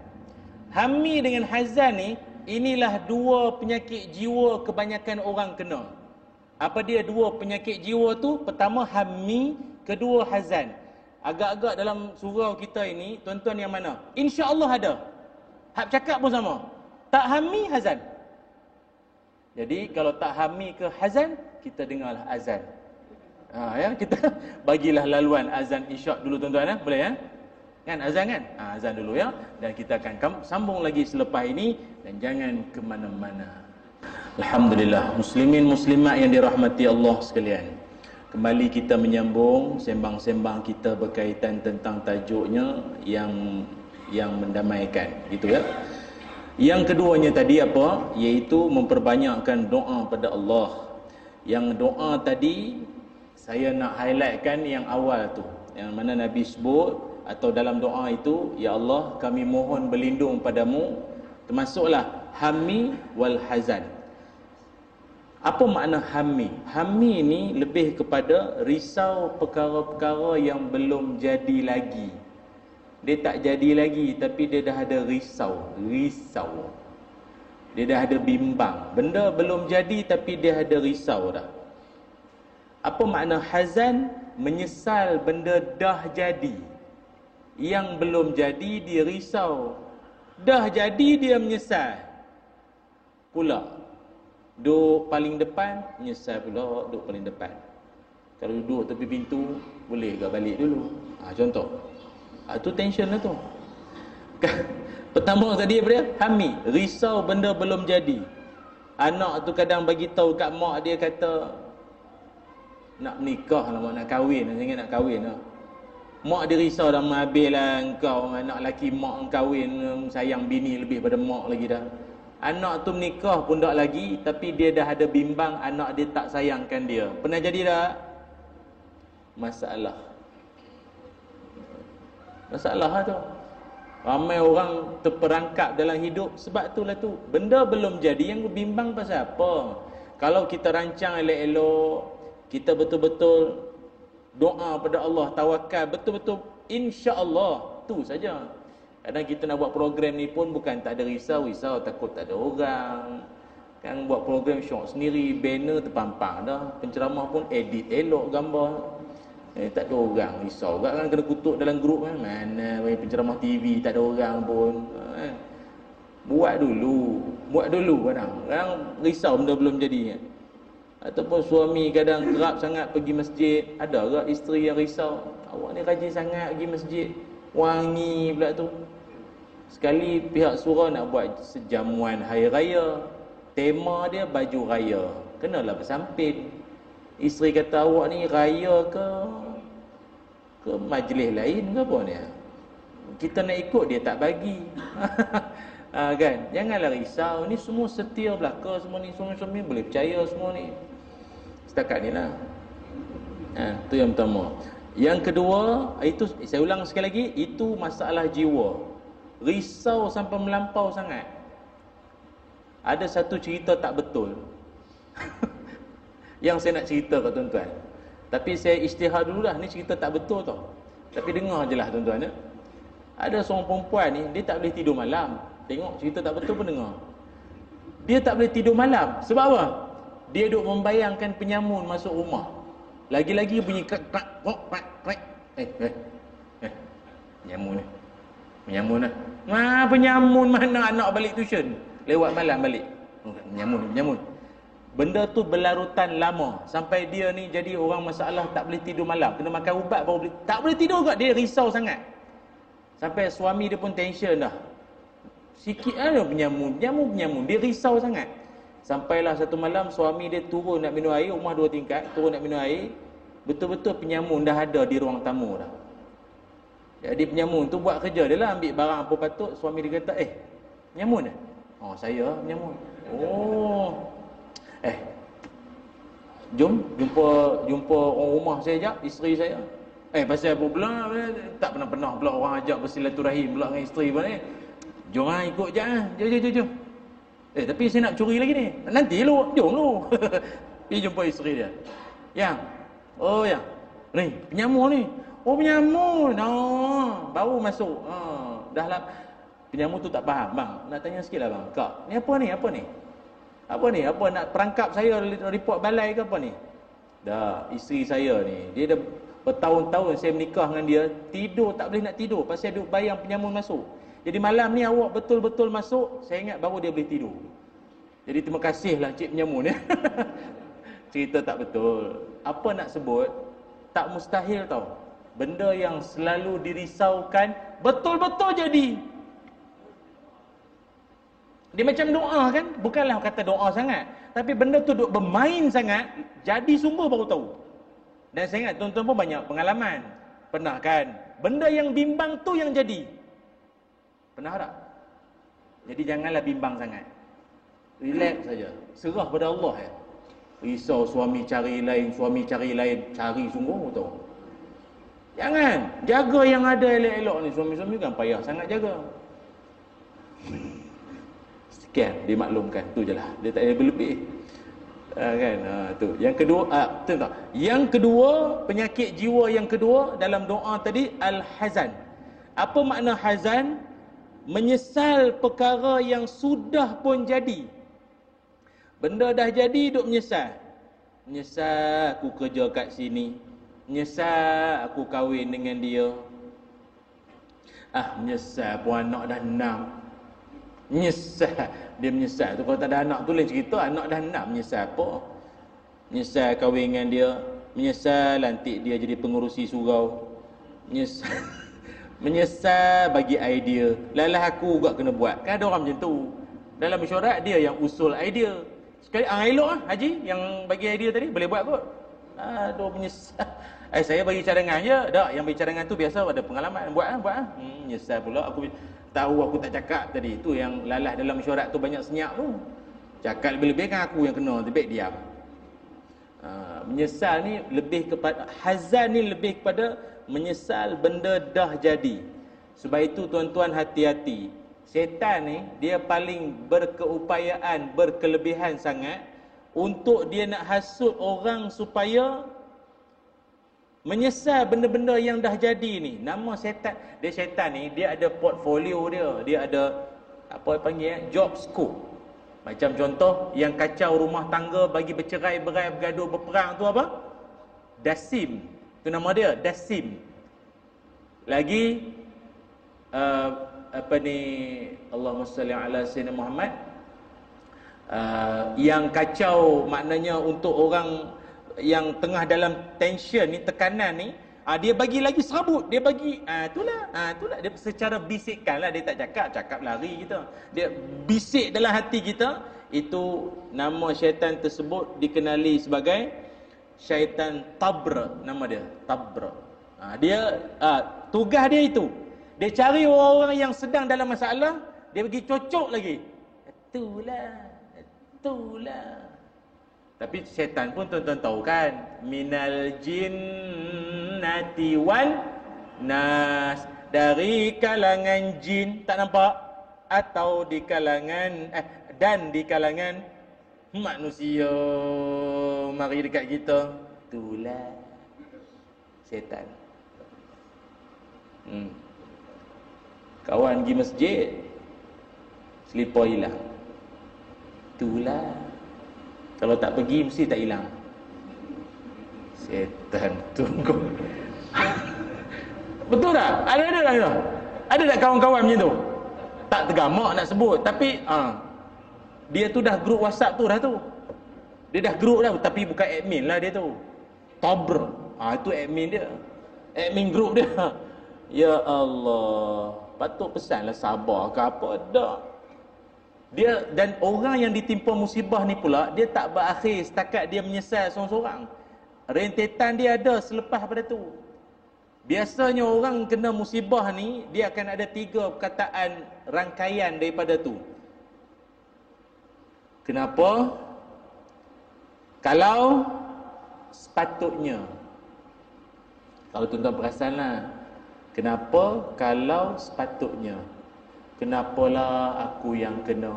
Hammi dengan hazan ni, inilah dua penyakit jiwa kebanyakan orang kena. Apa dia dua penyakit jiwa tu? Pertama hammi, kedua hazan. Agak-agak dalam surau kita ini, tuan-tuan yang mana? InsyaAllah ada. Hak cakap pun sama. Tak hammi, hazan. Jadi kalau tak hammi ke hazan, kita dengarlah azan. Ya, kita bagilah laluan azan isyak dulu tuan-tuan boleh ya? Kan azan kan? Azan dulu ya. Dan kita akan sambung lagi selepas ini, dan jangan ke mana-mana. Alhamdulillah, muslimin muslimat yang dirahmati Allah sekalian. Kembali kita menyambung sembang-sembang kita berkaitan tentang tajuknya yang mendamaikan, gitu ya. Yang keduanya tadi apa? Iaitu memperbanyakkan doa pada Allah. Yang doa tadi saya nak highlightkan yang awal tu, yang mana Nabi sebut, atau dalam doa itu, ya Allah, kami mohon berlindung padamu, termasuklah hammi wal hazan. Apa makna hammi? Hammi ini lebih kepada risau perkara-perkara yang belum jadi lagi. Dia tak jadi lagi, tapi dia dah ada risau. Dia dah ada bimbang. Benda belum jadi tapi dia ada risau dah. Apa makna hazan? Menyesal benda dah jadi. Yang belum jadi dia risau, dah jadi dia menyesal pula. Duduk paling depan, menyesal pula duduk paling depan. Kalau duduk tepi pintu, boleh ke balik dulu? Contoh. Tu tension lah tu. Pertama tadi apa dia? Hammi, risau benda belum jadi. Anak tu kadang bagi tahu kat mak dia, kata nak menikah lah, mak nak kahwin, ingat nak kahwin lah. Mak dia risau dah, habis lah engkau, anak lelaki mak kahwin, sayang bini lebih pada mak lagi dah. Anak tu menikah pun tak lagi, tapi dia dah ada bimbang anak dia tak sayangkan dia. Pernah jadi tak? Masalah lah tu. Ramai orang terperangkap dalam hidup sebab itulah tu. Benda belum jadi yang bimbang pasal apa? Kalau kita rancang elok-elok, kita betul-betul doa pada Allah, tawakal betul-betul, insya-Allah, tu saja. Kadang kita nak buat program ni pun bukan tak ada risau takut tak ada orang. Kan buat program syok sendiri, banner terpampang dah, penceramah pun edit elok gambar. Tak ada orang, risau juga kan, kena kutuk dalam grup kan. Mana penceramah TV tak ada orang pun. Buat dulu kadang risau benda belum jadi. Ataupun suami kadang kerap sangat pergi masjid. Ada ke isteri yang risau, awak ni rajin sangat pergi masjid, wangi pula tu. Sekali pihak surau nak buat sejamuan hari raya, tema dia baju raya, kenalah bersamping. Isteri kata, awak ni raya ke majlis lain ke apa ni? Kita nak ikut dia tak bagi. Kan? Janganlah risau, ni semua setia belaka, semua ni suami-suami boleh percaya semua ni. Setakat ni lah. Tu yang pertama. Yang kedua, itu saya ulang sekali lagi, itu masalah jiwa. Risau sampai melampau sangat. Ada satu cerita tak betul yang saya nak cerita kat tuan-tuan. Tapi saya isytihar dululah, ni cerita tak betul tau. Tapi dengar je lah tuan-tuan ya. Ada seorang perempuan ni, dia tak boleh tidur malam. Tengok cerita tak betul pun dengar. Dia tak boleh tidur malam. Sebab apa? Dia duk membayangkan penyamun masuk rumah. Lagi-lagi bunyi krak krak krak krak. Penyamun ni. Penyamun lah. Penyamun mana anak balik tuition. Lewat malam balik. Penyamun. Benda tu berlarutan lama. Sampai dia ni jadi orang masalah tak boleh tidur malam. Kena makan ubat baru boleh. Tak boleh tidur kot. Dia risau sangat. Sampai suami dia pun tension dah. Sikit ada penyamun. Dia risau sangat. Sampailah satu malam suami dia turun nak minum air. Rumah 2 tingkat. Turun nak minum air. Betul-betul penyamun dah ada di ruang tamu dah. Jadi penyamun tu buat kerja dia lah. Ambil barang apa patut. Suami dia kata, penyamun dah? Oh, saya penyamun. Oh. Jom jumpa orang rumah saya ajak, isteri saya. Pasal apa pula? Tak pernah pula orang ajak bersilaturahim pula dengan isteri pun ni. Jom lah, ikut je lah. Jom. Tapi saya nak curi lagi ni. Nanti lu, jom lu. Pergi jumpa isteri dia. Yang ni, penyamun ni. Oh, penyamun. Baru masuk. Dah lah. Penyamun tu tak faham. Bang, nak tanya sikit lah bang. Kak, ni apa ni? Apa nak perangkap saya report balai ke apa ni? Dah, isteri saya ni, dia dah bertahun-tahun saya menikah dengan dia, tidur tak boleh nak tidur pasal duk bayang penyamun masuk. Jadi malam ni awak betul-betul masuk, saya ingat baru dia boleh tidur. Jadi terima kasihlah cik penyamun ya. Cerita tak betul. Apa nak sebut? Tak mustahil tau. Benda yang selalu dirisaukan betul-betul jadi. Dia macam doa kan? Bukanlah kata doa sangat, tapi benda tu duk bermain sangat, jadi sungguh baru tahu. Dan saya ingat tuan-tuan pun banyak pengalaman. Pernah kan? Benda yang bimbang tu yang jadi. Pernah tak? Jadi janganlah bimbang sangat. Relax saja. Serah pada Allah ya. Risau suami cari lain, cari sungguh tahu. Jangan. Jaga yang ada elok-elok ni. Suami-suami kan payah sangat jaga. Sekian dimaklumkan, tu je lah. Dia tak ada berlebih. Kan? Tu. Yang kedua, tengok. Yang kedua, penyakit jiwa yang kedua dalam doa tadi, al-hazan. Apa makna hazan? Menyesal perkara yang sudah pun jadi. Benda dah jadi, duk menyesal. Menyesal aku kerja kat sini. Menyesal aku kahwin dengan dia. Menyesal pun anak dah 6. Menyesal. Dia menyesal tu. Kalau tak ada anak tu lain cerita. Anak dah 6. Menyesal apa? Menyesal kahwin dengan dia. Menyesal lantik dia jadi pengurusi surau. Menyesal. Menyesal bagi idea. Lalah aku juga kena buat. Kan ada orang macam tu. Dalam mesyuarat dia yang usul idea. Sekali elok lah Haji yang bagi idea tadi. Boleh buat kot. Aduh menyesal. Saya bagi cadangan je. Tak, yang bagi cadangan tu biasa ada pengalaman. Buat lah. Menyesal pula. Aku tahu aku tak cakap tadi. Tu yang lalah dalam mesyuarat tu banyak senyap tu. Cakap lebih-lebih kan aku yang kena. Lebih diam. Menyesal ni lebih kepada, hazan ni lebih kepada menyesal benda dah jadi. Sebab itu tuan-tuan hati-hati. Setan ni dia paling berkeupayaan, berkelebihan sangat untuk dia nak hasut orang supaya menyesal benda-benda yang dah jadi ni. Nama setan, dia syaitan ni dia ada portfolio dia. Dia ada apa panggil job scope. Macam contoh yang kacau rumah tangga bagi bercerai, berai, bergaduh, berperang tu apa? Dasim. Tu nama dia, Dasim. Lagi apa ni, Allahumma salli ala sayyidina Muhammad, yang kacau maknanya untuk orang yang tengah dalam tension ni, tekanan ni, dia bagi lagi serabut, dia bagi itulah dia secara bisikkan lah, dia tak cakap lari kita, dia bisik dalam hati kita. Itu nama syaitan tersebut dikenali sebagai syaitan tabr. Nama dia tabr. Dia tugas dia itu, dia cari orang-orang yang sedang dalam masalah, dia bagi cocok lagi. Itulah. Tapi syaitan pun tuan-tuan tahu kan, minal jinnati wan nas, dari kalangan jin, tak nampak, atau di kalangan dan di kalangan manusia. Mari dekat kita. Itulah syaitan. Kawan pergi masjid, selipar hilang. Itulah. Kalau tak pergi mesti tak hilang. Setan tunggu. Betul tak? Ada tak kawan-kawan macam tu? Tak tergamak nak sebut, tapi dia tu dah grup WhatsApp tu dah tu. Dia dah grup dah, tapi bukan admin lah dia tu. Tober. Itu admin dia. Admin grup dia. Ya Allah, patut pesanlah sabar ke apa dak. Dia dan orang yang ditimpa musibah ni pula, dia tak berakhir setakat dia menyesal seorang-seorang. Rentetan dia ada selepas pada tu. Biasanya orang kena musibah ni, dia akan ada 3 perkataan rangkaian daripada tu. Kenapa? Kalau sepatutnya. Kalau tuan-tuan perasanlah, kenapa kalau sepatutnya? Kenapalah aku yang kena?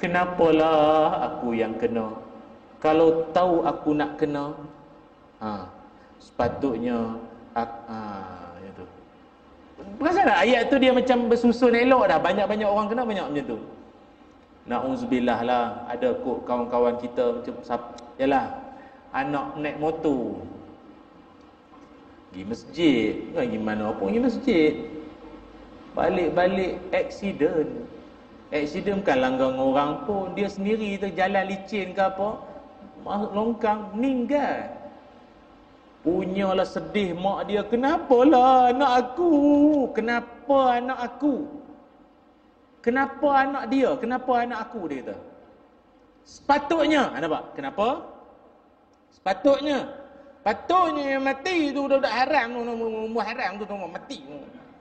Kenapalah aku yang kena? Kalau tahu aku nak kena, sepatutnya itu. Perasan tak ayat tu dia macam bersusun elok dah. Banyak-banyak orang kena banyak macam tu. Na'udzubillah lah. Ada kot kawan-kawan kita macam yalah, anak naik motor pergi masjid, pergi mana pun pergi masjid, balik-balik accident bukan langgar orang pun, dia sendiri tu jalan licin ke apa, longkang, meninggal. Punyalah sedih mak dia, kenapalah anak aku, kenapa anak aku, kenapa anak dia, kenapa anak aku, dia kata. Sepatutnya, nampak? Kenapa? Sepatutnya yang mati tu budak haram tu, haram tu mati.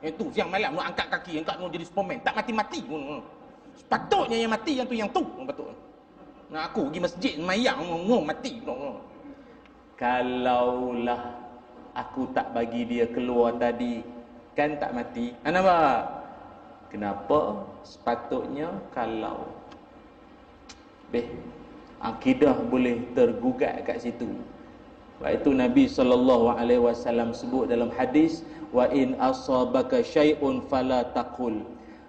Itu siang malam nak angkat kaki, angkat jadi Superman, tak mati-mati. Sepatutnya yang mati yang tu patut. Nah, aku pergi masjid mayang mati. Kalaulah aku tak bagi dia keluar tadi, kan tak mati. Nampak? Kenapa? Sepatutnya kalau. Akidah boleh tergugat kat situ. Sebab itu Nabi SAW sebut dalam hadis, wa in asabaka syai'un fala taqul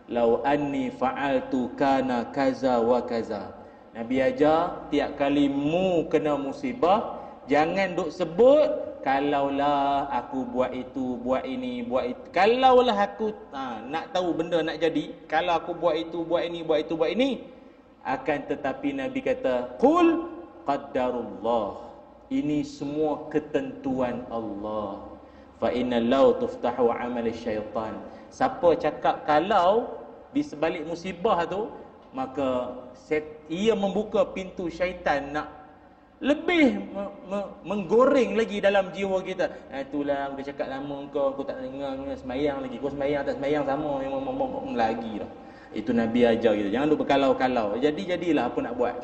law anni fa'altu kana kaza wa kaza. Nabi ajar tiap kali mu kena musibah, jangan duk sebut kalaulah aku buat itu, buat ini, buat itu. Kalaulah aku nak tahu benda nak jadi, kalau aku buat itu, buat ini, buat itu, buat ini. Akan tetapi Nabi kata, qul qaddarullah. Ini semua ketentuan Allah. Fa inna law tuftahu amal syaitan. Siapa cakap kalau di sebalik musibah tu, maka ia membuka pintu syaitan nak lebih menggoreng lagi dalam jiwa kita. Itulah aku dah cakap lama aku tak dengar semayang lagi. Kau semayang tak semayang sama memang lagi dah. Itu Nabi ajar kita. Jangan lupa kalau-kalau. Jadilah apa nak buat.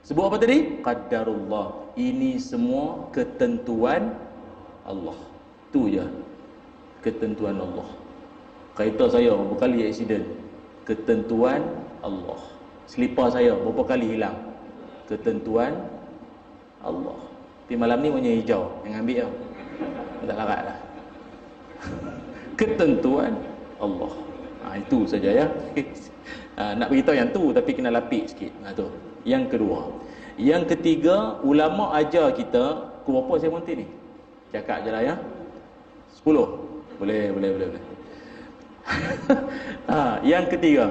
Sebut apa tadi? Qaddarullah. Ini semua ketentuan Allah. Tu je. Ketentuan Allah. Kereta saya berapa kali aksiden? Ketentuan Allah. Selipar saya berapa kali hilang? Ketentuan Allah. Tapi malam ni warna hijau. Jangan ambil tau. Tak larat lah. Ketentuan Allah. Itu saja ya. Nak beritahu yang tu tapi kena lapik sikit. Tu. Yang kedua. Yang ketiga, ulama ajar kita. Berapa saya berhenti ni? Cakap je lah ya. 10. Boleh. Yang ketiga.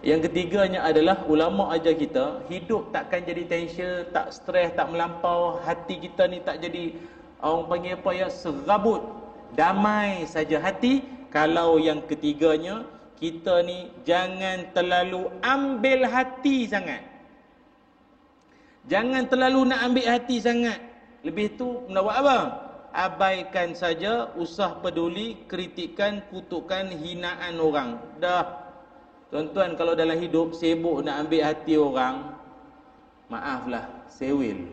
Yang ketiganya adalah ulama ajar kita hidup takkan jadi tension, tak stres, tak melampau, hati kita ni tak jadi orang panggil apa ya, serabut, damai saja hati. Kalau yang ketiganya, kita ni jangan terlalu ambil hati sangat. Jangan terlalu nak ambil hati sangat. Lebih tu nak buat apa? Abaikan saja, usah peduli kritikan, kutukan, hinaan orang. Dah. Tuan-tuan kalau dalam hidup sibuk nak ambil hati orang, maaflah, sewil.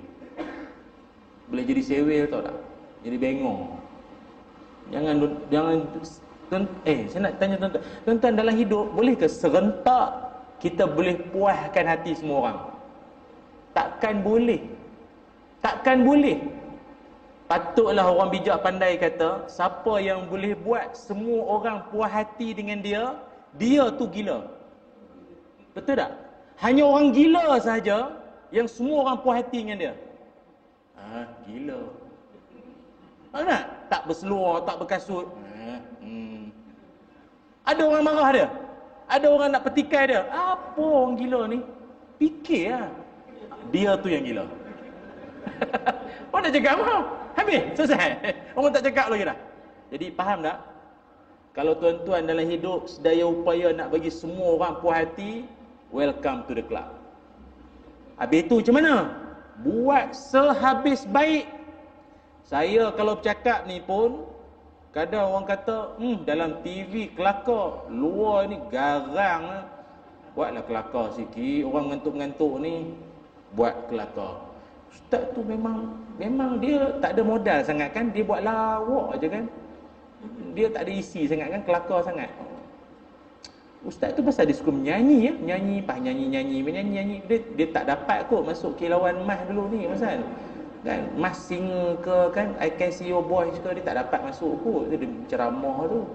Boleh jadi sewil tau tak? Jadi bengong. Jangan saya nak tanya tuan-tuan. Tuan-tuan dalam hidup boleh ke serentak kita boleh puaskan hati semua orang? Takkan boleh. Patutlah orang bijak pandai kata, siapa yang boleh buat semua orang puas hati dengan dia, dia tu gila. Betul tak? Hanya orang gila sahaja yang semua orang puas hati dengan dia. Gila. Faham tak? Tak berseluar, tak berkasut. Ada orang marah dia. Ada orang nak petikai dia. Apa orang gila ni? Fikir lah. Dia tu yang gila. Orang nak cakap apa? Habis, selesai. Orang tak cakap lagi dah. Jadi faham tak? Kalau tuan-tuan dalam hidup sedaya upaya nak bagi semua orang puas hati, welcome to the club. Habis tu macam mana? Buat sehabis baik. Saya kalau bercakap ni pun, kadang orang kata, dalam TV kelakar, luar ni garang. Buatlah kelakar sikit. Orang ngantuk-ngantuk ni, buat kelakar. Ustaz tu memang dia tak ada modal sangat kan, dia buat lawak aje kan, dia tak ada isi sangat kan, kelakar sangat. Ustaz tu pasal dia suka menyanyi ya, menyanyi, dia tak dapat kot masuk kilauan mas dulu ni pasal kan, mas singer ke kan, I Can See Your Voice ke, dia tak dapat masuk kot, dia ceramah tu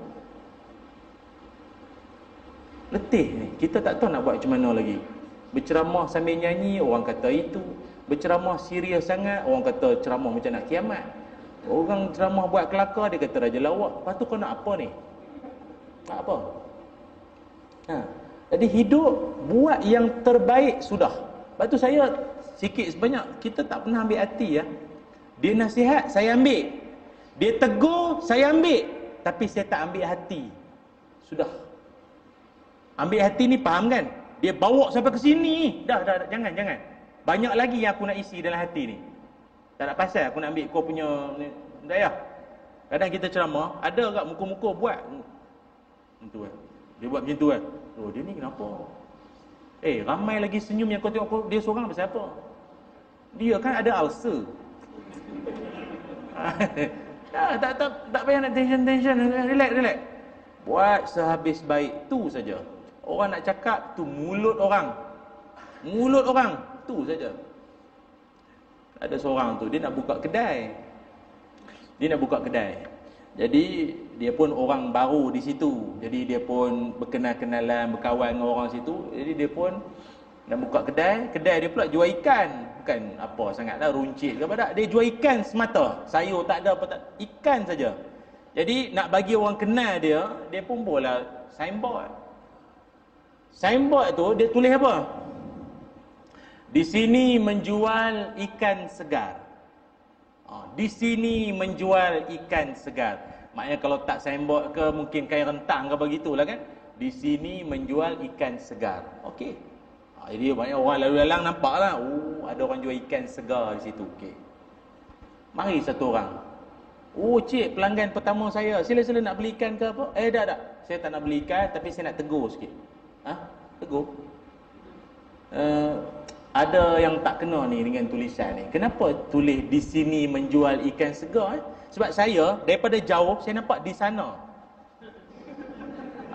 letih ni. Kita tak tahu nak buat macam mana lagi. Berceramah sambil nyanyi, orang kata itu. Berceramah serius sangat, orang kata ceramah macam nak kiamat. Orang ceramah buat kelakar, dia kata raja lawak. Lepas tu kau nak apa ni? Tak apa. Jadi hidup, buat yang terbaik sudah. Lepas tu saya sikit sebanyak, kita tak pernah ambil hati ya. Dia nasihat, saya ambil. Dia tegur, saya ambil. Tapi saya tak ambil hati. Sudah. Ambil hati ni faham kan? Dia bawa sampai ke sini. Dah, jangan. Banyak lagi yang aku nak isi dalam hati ni. Tak nak pasal aku nak ambil kau punya daya. Kadang kita ceramah, ada kat muka-muka buat macam tu kan. Dia buat macam tu kan. Oh, dia ni kenapa? Ramai lagi senyum yang kau tengok dia seorang pasal apa? Dia kan ada ulcer. Tak payah nak tension. Relax. Buat sehabis baik tu saja. Orang nak cakap tu mulut orang tu saja. Ada seorang tu, dia nak buka kedai. Jadi dia pun orang baru di situ. Jadi dia pun berkenal-kenalan, berkawan dengan orang situ. Jadi dia pun nak buka kedai. Kedai dia pula jual ikan. Bukan apa sangatlah runcit ke apa tak. Dia jual ikan semata. Sayur tak ada apa tak. Ikan saja. Jadi nak bagi orang kenal dia pun buatlah signboard. Signboard tu dia tulis apa? Di sini menjual ikan segar. Di sini menjual ikan segar. Maknanya kalau tak signboard ke, mungkin kain rentang ke begitulah kan. Di sini menjual ikan segar. Okey. Jadi banyak orang lalu lalang nampaklah, ada orang jual ikan segar di situ. Okey. Mari satu orang. Cik, pelanggan pertama saya. Sila-sila nak beli ikan ke apa? Tak. Saya tak nak beli ikan, tapi saya nak tegur sikit. Tegur? Ada yang tak kena ni dengan tulisan ni. Kenapa tulis di sini menjual ikan segar? Sebab saya daripada jauh saya nampak di sana.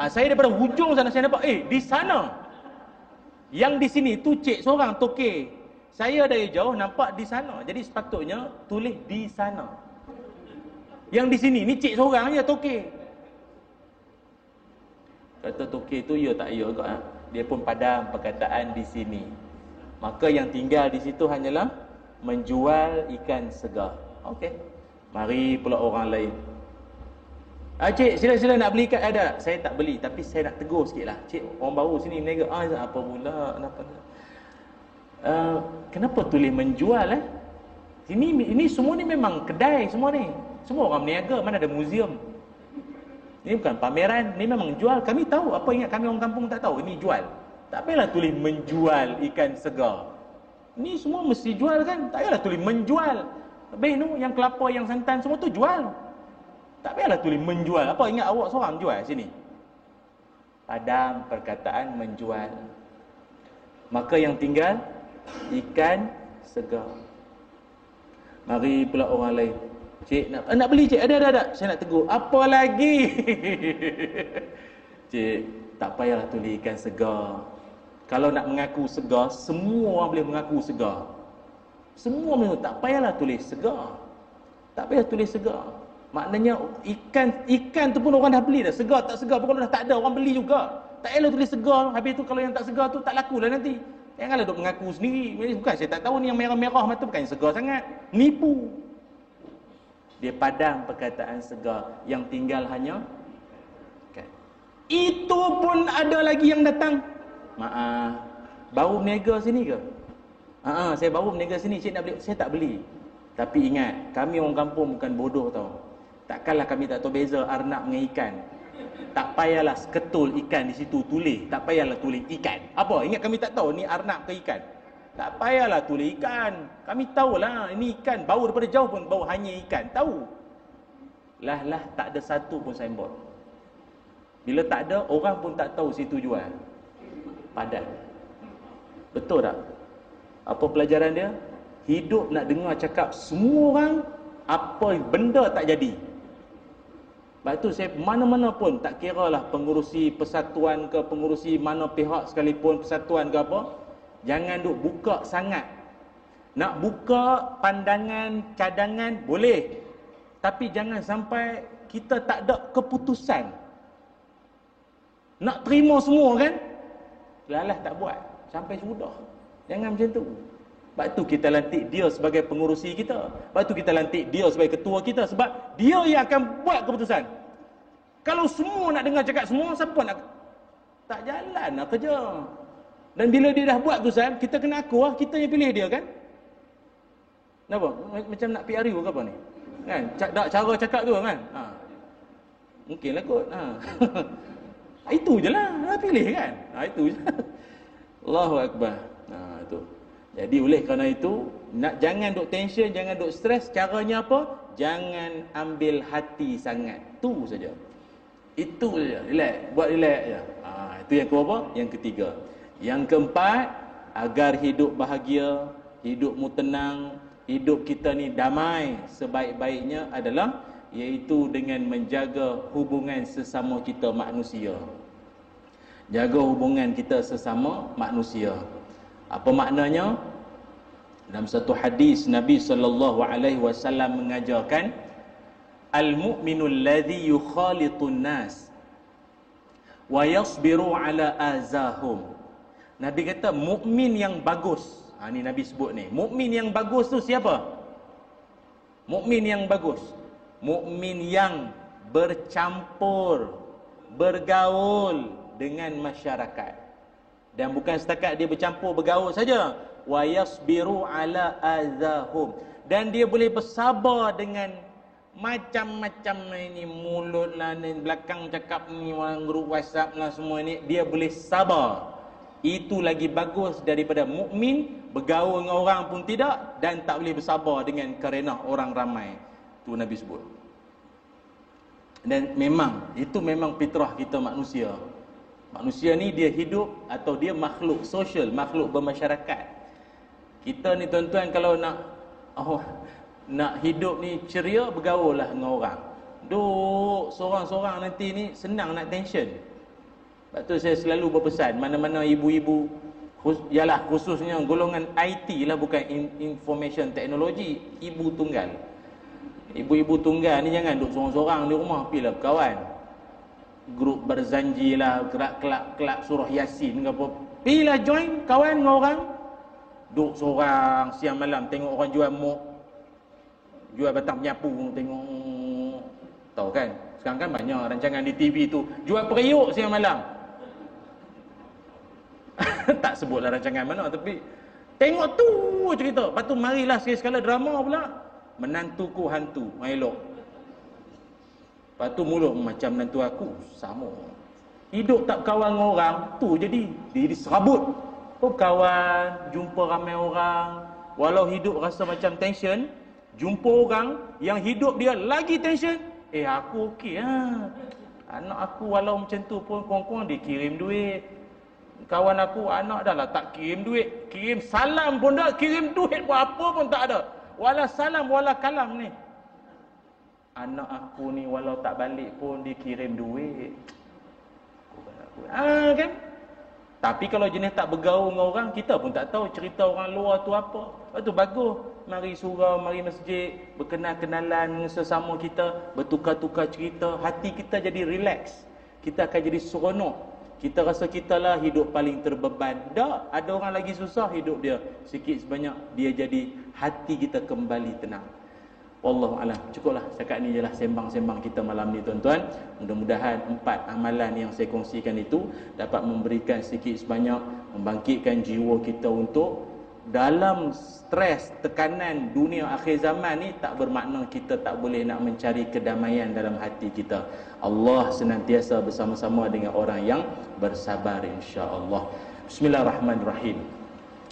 Saya daripada hujung sana saya nampak di sana. Yang di sini tu cik seorang tokey. Saya dari jauh nampak di sana. Jadi sepatutnya tulis di sana. Yang di sini ni cik seorang je tokey. Kata tokey tu ya tak ya kot. Dia pun padam perkataan di sini. Maka yang tinggal di situ hanyalah menjual ikan segar. Okey. Mari pula orang lain. Cik, sila-sila nak beli ikan. Ada. Saya tak beli, tapi saya nak tegur sikitlah. Cik, orang baru sini meniaga. Apa pula? Kenapa tulis menjual ini semua ni memang kedai semua ni. Semua orang meniaga, mana ada muzium. Ini bukan pameran, ini memang jual. Kami tahu, apa ingat kami orang kampung tak tahu, ini jual. Tak payahlah tulis menjual ikan segar. Ini semua mesti jual kan? Tak payahlah tulis menjual. Habis tu, yang kelapa, yang santan, semua tu jual. Tak payahlah tulis menjual. Apa ingat awak seorang jual sini? Padam perkataan menjual. Maka yang tinggal, ikan segar. Mari pula orang lain. Cik, nak beli cik? Ada. Saya nak tegur. Apa lagi? Cik, tak payahlah tulis ikan segar. Kalau nak mengaku segar, semua orang boleh mengaku segar. Semua boleh, tak payahlah tulis segar. Tak payah tulis segar. Maknanya ikan tu pun orang dah beli dah. Segar tak segar pun kalau dah tak ada, orang beli juga. Tak payahlah tulis segar. Habis tu kalau yang tak segar tu tak laku lah nanti. Janganlah duk mengaku sendiri. Bukan saya tak tahu ni yang merah-merah mata bukan segar sangat. Nipu. Dia padang perkataan segar, yang tinggal hanya kan. Itu pun ada lagi yang datang. Maaf, baru berniaga sini ke? Saya baru berniaga sini, cik nak beli. Saya tak beli. Tapi ingat, kami orang kampung bukan bodoh tau. Takkanlah kami tak tahu beza arnab dengan ikan. Tak payahlah ketul ikan di situ tulis. Tak payahlah tulis ikan. Apa? Ingat kami tak tahu ni arnab ke ikan? Tak payahlah tulis ikan. Kami tahulah ini ikan. Bau daripada jauh pun bau hanya ikan. Tahu. Lah tak ada satu pun signboard. Bila tak ada, orang pun tak tahu situ jual. Padat. Betul tak? Apa pelajaran dia? Hidup nak dengar cakap semua orang apa benda tak jadi. Sebab tu saya mana-mana pun tak kira lah pengurusi persatuan ke, pengurusi mana pihak sekalipun, persatuan ke apa, jangan duk buka sangat. Nak buka pandangan, cadangan boleh, tapi jangan sampai kita tak ada keputusan. Nak terima semua kan, lalah tak buat sampai sudah. Jangan macam tu. Sebab tu kita lantik dia sebagai pengurusi kita. Sebab tu kita lantik dia sebagai ketua kita. Sebab dia yang akan buat keputusan. Kalau semua nak dengar cakap semua, siapa nak? Tak jalan lah kerja. Dan bila dia dah buat keputusan, kita kena aku lah. Kita yang pilih dia kan? Kenapa? Macam nak PRU ke apa ni? Kan? Cara cakap tu kan? Mungkinlah kot. Itu je lah. Pilih kan? Itu je. Allahu Akbar. Itu. Jadi oleh kerana itu, jangan duk tension, jangan duk stres. Caranya apa? Jangan ambil hati sangat. Itu saja. Itu saja. Relax. Buat relax je. Itu yang keberapa? Yang ketiga. Yang keempat, agar hidup bahagia, hidupmu tenang, hidup kita ni damai, sebaik-baiknya adalah iaitu dengan menjaga hubungan sesama kita manusia. Jaga hubungan kita sesama manusia. Apa maknanya? Dalam satu hadis Nabi SAW mengajarkan, al-mu'minul ladzi yukhalitun nas wa yasbiru ala azahum. Nabi kata mukmin yang bagus. Ni Nabi sebut ni. Mukmin yang bagus tu siapa? Mukmin yang bagus. Mukmin yang bercampur, bergaul dengan masyarakat. Dan bukan setakat dia bercampur bergaul saja, wa yasbiru ala azahum, dan dia boleh bersabar dengan macam-macam ini, mulut lah ni, belakang cakap ni, orang grup WhatsApp lah semua ni, dia boleh sabar. Itu lagi bagus daripada mukmin bergaul dengan orang pun tidak dan tak boleh bersabar dengan kerenah orang ramai. Tu Nabi sebut. Dan memang itu memang fitrah kita manusia. Manusia ni dia hidup atau dia makhluk sosial, makhluk bermasyarakat. Kita ni tuan-tuan kalau nak hidup ni ceria, bergaul lah dengan orang. Duk seorang-seorang nanti ni senang nak tension. Sebab tu saya selalu berpesan, mana-mana ibu-ibu, khususnya golongan IT lah, bukan information technology, ibu tunggal. Ibu-ibu tunggal ni jangan duk seorang-seorang di rumah, pergilah kawan. Grup berzanji lah, gerak kelak surah Yasin ke apa, pergilah join kawan dengan orang. Duk seorang siang malam tengok orang jual mok, jual batang penyapu, tengok. Tahu kan? Sekarang kan banyak rancangan di TV tu jual periuk siang malam. Tak sebutlah rancangan mana, tapi tengok tu cerita. Lepas tu marilah sekali-sekala drama pula. Menantuku hantu, elok. Lepas tu mulut macam menantu aku, sama. Hidup tak kawan dengan orang, tu jadi diserabut. Kawan, jumpa ramai orang, walau hidup rasa macam tension, jumpa orang yang hidup dia lagi tension, aku okey lah. Anak aku walau macam tu pun kurang-kurang dia kirim duit. Kawan aku anak dah lah tak kirim duit, kirim salam pun tak, kirim duit buat apa pun tak ada. Wala salam wala kalam ni. Anak aku ni walau tak balik pun dia kirim duit. Kan? Tapi kalau jenis tak bergaul dengan orang, kita pun tak tahu cerita orang luar tu apa. Lepas tu bagus. mari surau, mari masjid, berkenal-kenalan sesama kita, bertukar-tukar cerita, hati kita jadi relax. Kita akan jadi seronok. Kita rasa kita lah hidup paling terbeban. Tak, ada orang lagi susah hidup dia. Sikit sebanyak dia jadi hati kita kembali tenang. Wallahu a'lam. Cukuplah setakat ni jelah sembang-sembang kita malam ni tuan-tuan. Mudah-mudahan 4 amalan yang saya kongsikan itu dapat memberikan sikit sebanyak, membangkitkan jiwa kita untuk dalam stres, tekanan dunia akhir zaman ni, tak bermakna kita tak boleh nak mencari kedamaian dalam hati kita. Allah senantiasa bersama-sama dengan orang yang bersabar, insya-Allah. Bismillahirrahmanirrahim.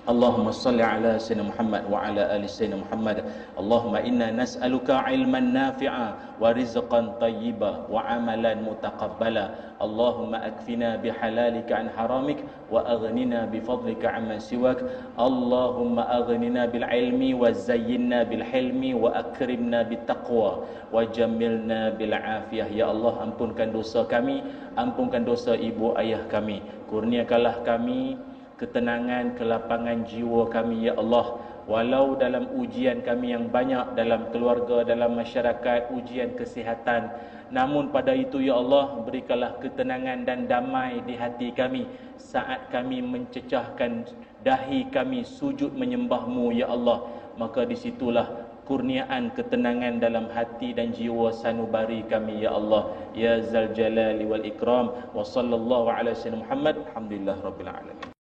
Allahumma salli ala sayyidina Muhammad wa ala ali sayyidina Muhammad. Allahumma inna nas'aluka ilman nafi'a wa rizqan tayyiba wa amalan mutaqabbala. Allahumma akfina bihalalika an haramik wa aghnina bifadlika amman siwak. Allahumma aghnina bil ilmi wa zayyinna bil hilmi wa akrimna bit taqwa wa jammilna bil afiyah. Ya Allah, ampunkan dosa kami, ampunkan dosa ibu ayah kami. Kurniakanlah kami ketenangan, kelapangan jiwa kami, ya Allah. Walau dalam ujian kami yang banyak, dalam keluarga, dalam masyarakat, ujian kesihatan, namun pada itu, ya Allah, berikanlah ketenangan dan damai di hati kami saat kami mencecahkan dahi kami sujud menyembah-Mu, ya Allah. Maka disitulah kurniaan ketenangan dalam hati dan jiwa sanubari kami, ya Allah, ya Zal Jalali wal Ikram. Wa sallallahu ala sayyidina Muhammad. Alhamdulillah rabbil alamin.